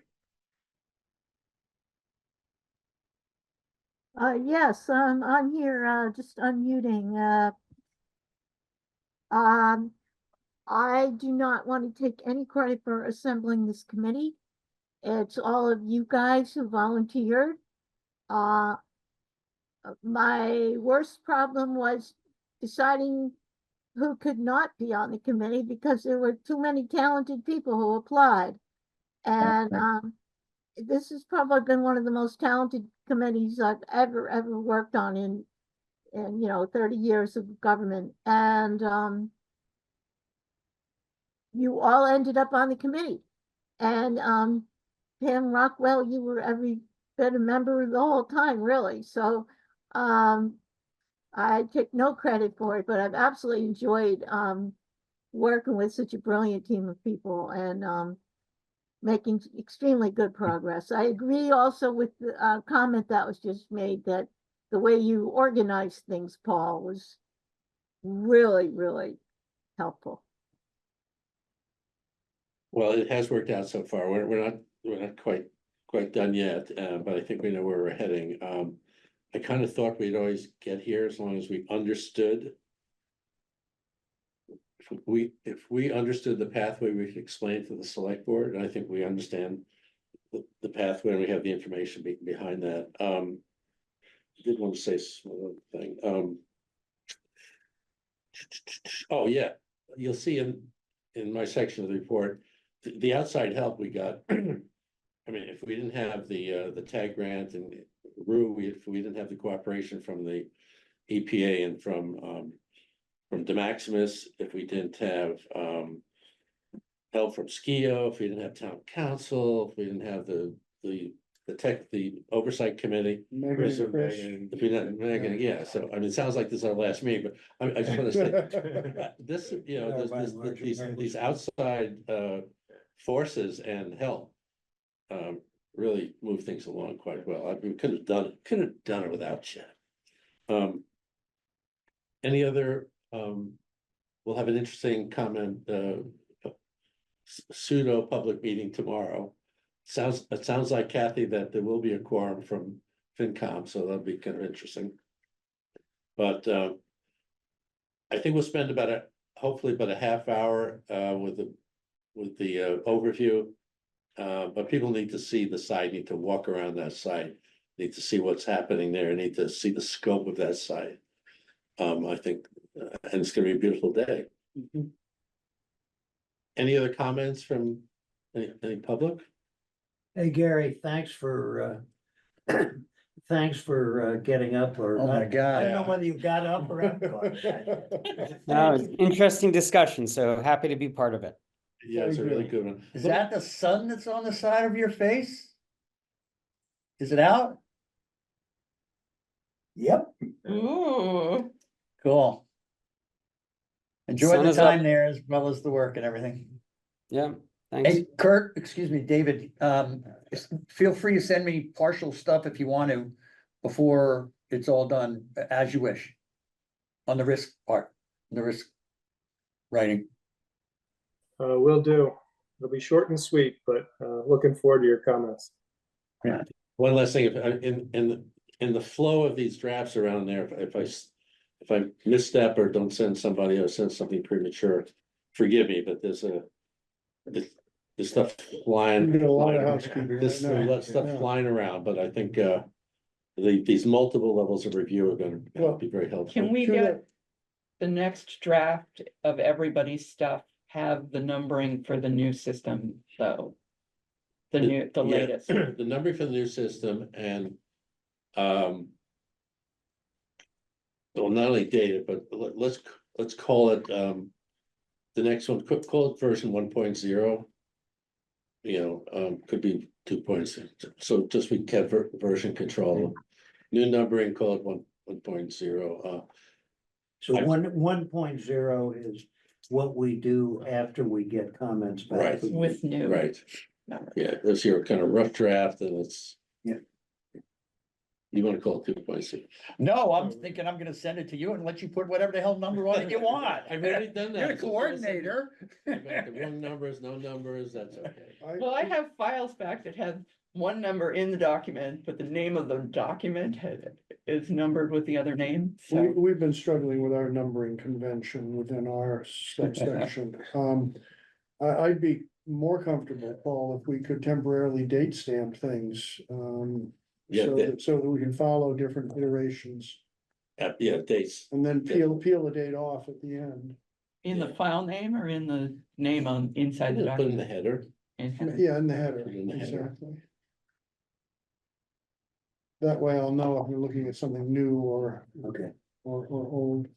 Yes, I'm here, just unmuting. I do not want to take any credit for assembling this committee. It's all of you guys who volunteered. My worst problem was deciding who could not be on the committee because there were too many talented people who applied. And this has probably been one of the most talented committees I've ever worked on in 30 years of government. And you all ended up on the committee. And Pam Rockwell, you were every bit a member the whole time, really. So I take no credit for it, but I've absolutely enjoyed working with such a brilliant team of people and making extremely good progress. I agree also with the comment that was just made that the way you organized things, Paul, was really, really helpful. Well, it has worked out so far. We're not quite done yet, but I think we know where we're heading. I kind of thought we'd always get here as long as we understood. If we understood the pathway, we could explain to the select board, and I think we understand the pathway, and we have the information behind that. I did want to say one other thing. Oh, yeah, you'll see in my section of the report, the outside help we got. I mean, if we didn't have the TAG grant and if we didn't have the cooperation from the EPA and from DeMaximus, if we didn't have, help from SKIO, if we didn't have town council, if we didn't have the oversight committee. Megan and Chris. If we didn't, Megan, yeah, so, I mean, it sounds like this is our last meeting, but I just wanna say, this, you know, No, by and large, these outside, forces and help. Really move things along quite well. I mean, we couldn't have done it without you. Any other, we'll have an interesting comment, pseudo public meeting tomorrow. It sounds like, Kathy, that there will be a quorum from FinCom, so that'll be kind of interesting. But I think we'll spend hopefully about a half hour with the overview. But people need to see the site, need to walk around that site, need to see what's happening there, need to see the scope of that site. I think, and it's gonna be a beautiful day. Any other comments from any public? Hey, Gary, thanks for getting up or. Oh, my God. I don't know whether you got up or haven't gone yet. No, it's interesting discussion, so happy to be part of it. Yeah, it's a really good one. Is that the sun that's on the side of your face? Is it out? Yep. Ooh. Cool. Enjoy Sun the is up. time there as well as the work and everything. Yeah, thanks. Hey, Kurt, excuse me, David, feel free to send me partial stuff if you want to before it's all done, as you wish. On the risk part, the risk writing. Will do. It'll be short and sweet, but looking forward to your comments. One last thing, in the flow of these drafts around there, if I misstep or don't send somebody or send something premature, forgive me, but there's stuff flying. We got a lot of housekeeping There's right a now. lot of stuff Yeah. flying around, but I think these multiple levels of review are gonna Well, be very helpful. Can we Sure. get the next draft of everybody's stuff, have the numbering for the new system, though? The Yeah. latest. The number for the new system and, well, not only data, but let's call it, the next one, call it version 1.0. You know, could be 2.0, so just we kept version control. New numbering, call it 1.0. So 1.0 is what we do after we get comments back. Right. With new. Right, numbers. yeah, this your kind of rough draft and it's. Yeah. You wanna call it 2.0? No, I'm thinking I'm gonna send it to you and let you put whatever the hell number on it you want. I've already done that. You're the coordinator. I've got the wrong numbers, no numbers, that's okay. Well, I have files back that have one number in the document, but the name of the document is numbered with the other name, so. We've been struggling with our numbering convention within our subsection. I'd be more comfortable, Paul, if we could temporarily date stamp things. Yeah, So that we can follow different iterations yeah, dates. and then peel the date off at the end. In the file name or in the name on inside the Put in the document? header. Yeah, in the header, Put in the header. exactly. That way I'll know if we're looking at something new or Okay. or old.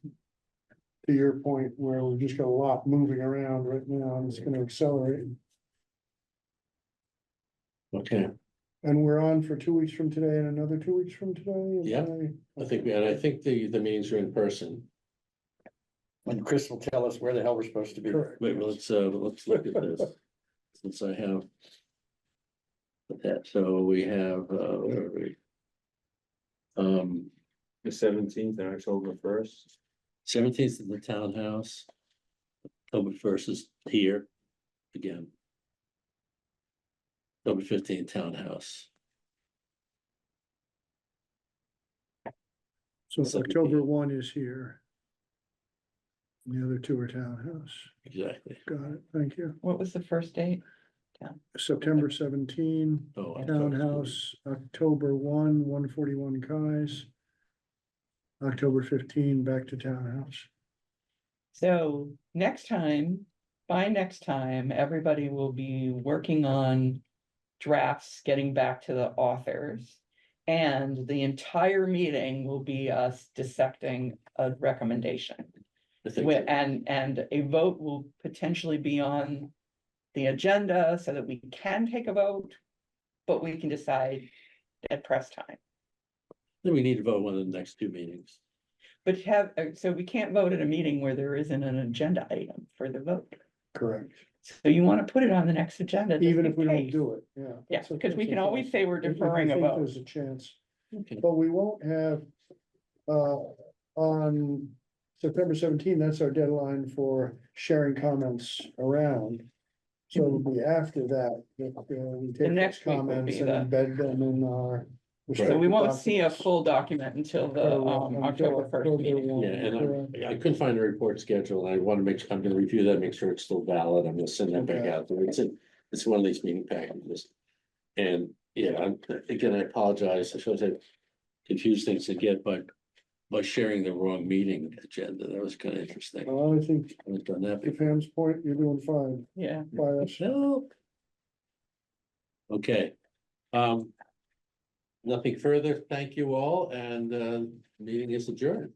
To your point, where we've just got a lot moving around right now, and it's gonna accelerate. Okay, And we're on for 2 weeks from today and another 2 weeks from today? Yeah. I think the meetings are in person. When Chris will tell us where the hell we're supposed to be. Correct. Wait, well, let's look at this. Since I have. That, so we have, where are we? The 17th and October 1st. 17th in the townhouse. October 1st is here again. October 15th townhouse. So 17th. October 1 is here. And the other two are townhouse. Exactly. Got it, thank you. What was the first date? September 17, Oh, I'm sorry. townhouse, October 1, 141 Kais. October 15, back to townhouse. So next time, by next time, everybody will be working on drafts, getting back to the authors. And the entire meeting will be us dissecting a recommendation. I think so. And a vote will potentially be on the agenda so that we can take a vote, but we can decide at press time. Then we need to vote one of the next two meetings. But so we can't vote at a meeting where there isn't an agenda item for the vote. Correct. So you want to put it on the next agenda. just Even in if we don't case. do it, yeah. Yeah, that's a- because we that's can a always thought. say we're If we deferring a think vote. There's a chance, Okay. but we won't have, on September 17, that's our deadline for sharing comments around. So it'll be after that, that, we take next those week will comments be and embed them in our. So we won't respective see a documents. full document until the Until October first October meeting. 1, Yeah, and correct. I couldn't find the report schedule, and I want to make, I'm gonna review that, make sure it's still valid, I'm gonna send that back Okay. out there, it's one of these meeting packages. And, yeah, again, I apologize, I suppose I confused things again, but by sharing the wrong meeting agenda, that was kind of interesting. I I think haven't done that to before. Pam's point, you're doing fine Yeah. by us. No. Okay, nothing further, thank you all, and, meeting is adjourned.